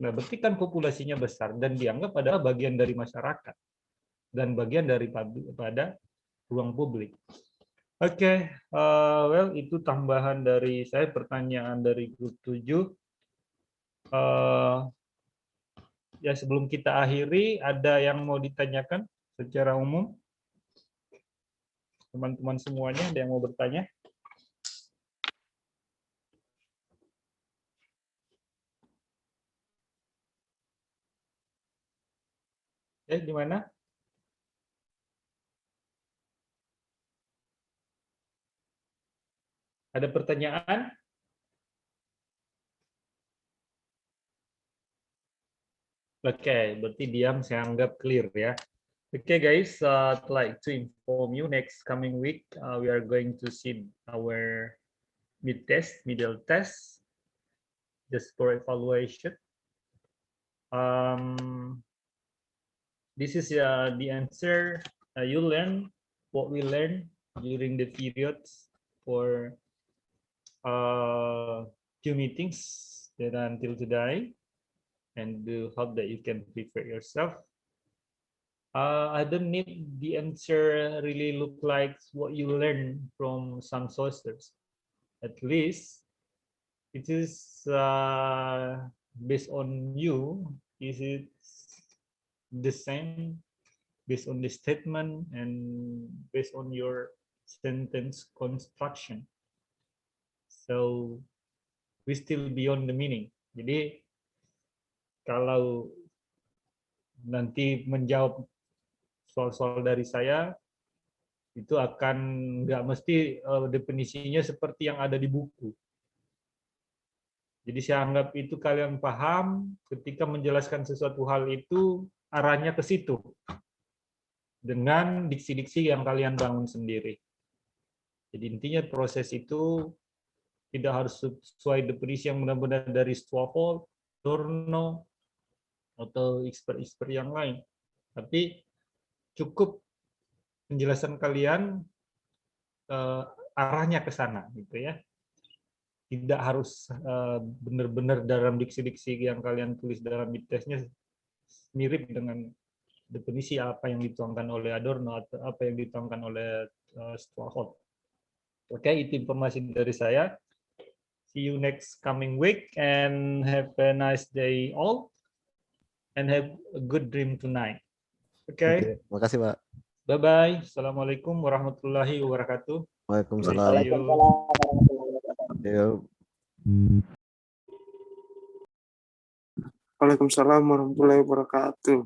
Nah, berarti kan populasinya besar, dan dianggap adalah bagian dari masyarakat, dan bagian daripada ruang publik. Oke, well, itu tambahan dari saya, pertanyaan dari grup 7. Ya, sebelum kita akhiri, ada yang mau ditanyakan secara umum? Teman-teman semuanya, ada yang mau bertanya? Di mana? Ada pertanyaan? Oke, berarti diam, saya anggap clear ya. Okay, guys, I'd like to inform you next coming week, we are going to see our middle test, just for evaluation. This is the answer. You learn what we learned during the periods for 2 meetings that until today, and do hope that you can prepare yourself. I don't need the answer really look like what you learn from some sources. At least it is based on you. Is it the same based on the statement and based on your sentence construction? So we still beyond the meaning. Jadi kalau nanti menjawab soal-soal dari saya, itu akan nggak mesti definisinya seperti yang ada di buku. Jadi saya anggap itu kalian paham ketika menjelaskan sesuatu hal itu arahnya ke situ. Dengan diksi-diksi yang kalian bangun sendiri. Jadi intinya proses itu tidak harus sesuai definisi yang benar-benar dari Stoffel, Adorno, atau expert-expert yang lain. Tapi cukup penjelasan kalian arahnya ke sana, gitu ya. Tidak harus benar-benar dalam diksi-diksi yang kalian tulis dalam testnya mirip dengan definisi apa yang dituangkan oleh Adorno atau apa yang dituangkan oleh Stoffel. Oke, itu informasi dari saya. See you next coming week and have a nice day all and have a good dream tonight. Okay. Terima kasih, Pak. Bye-bye. Assalamualaikum warahmatullahi wabarakatuh. Waalaikumsalam. Waalaikumsalam warahmatullahi wabarakatuh.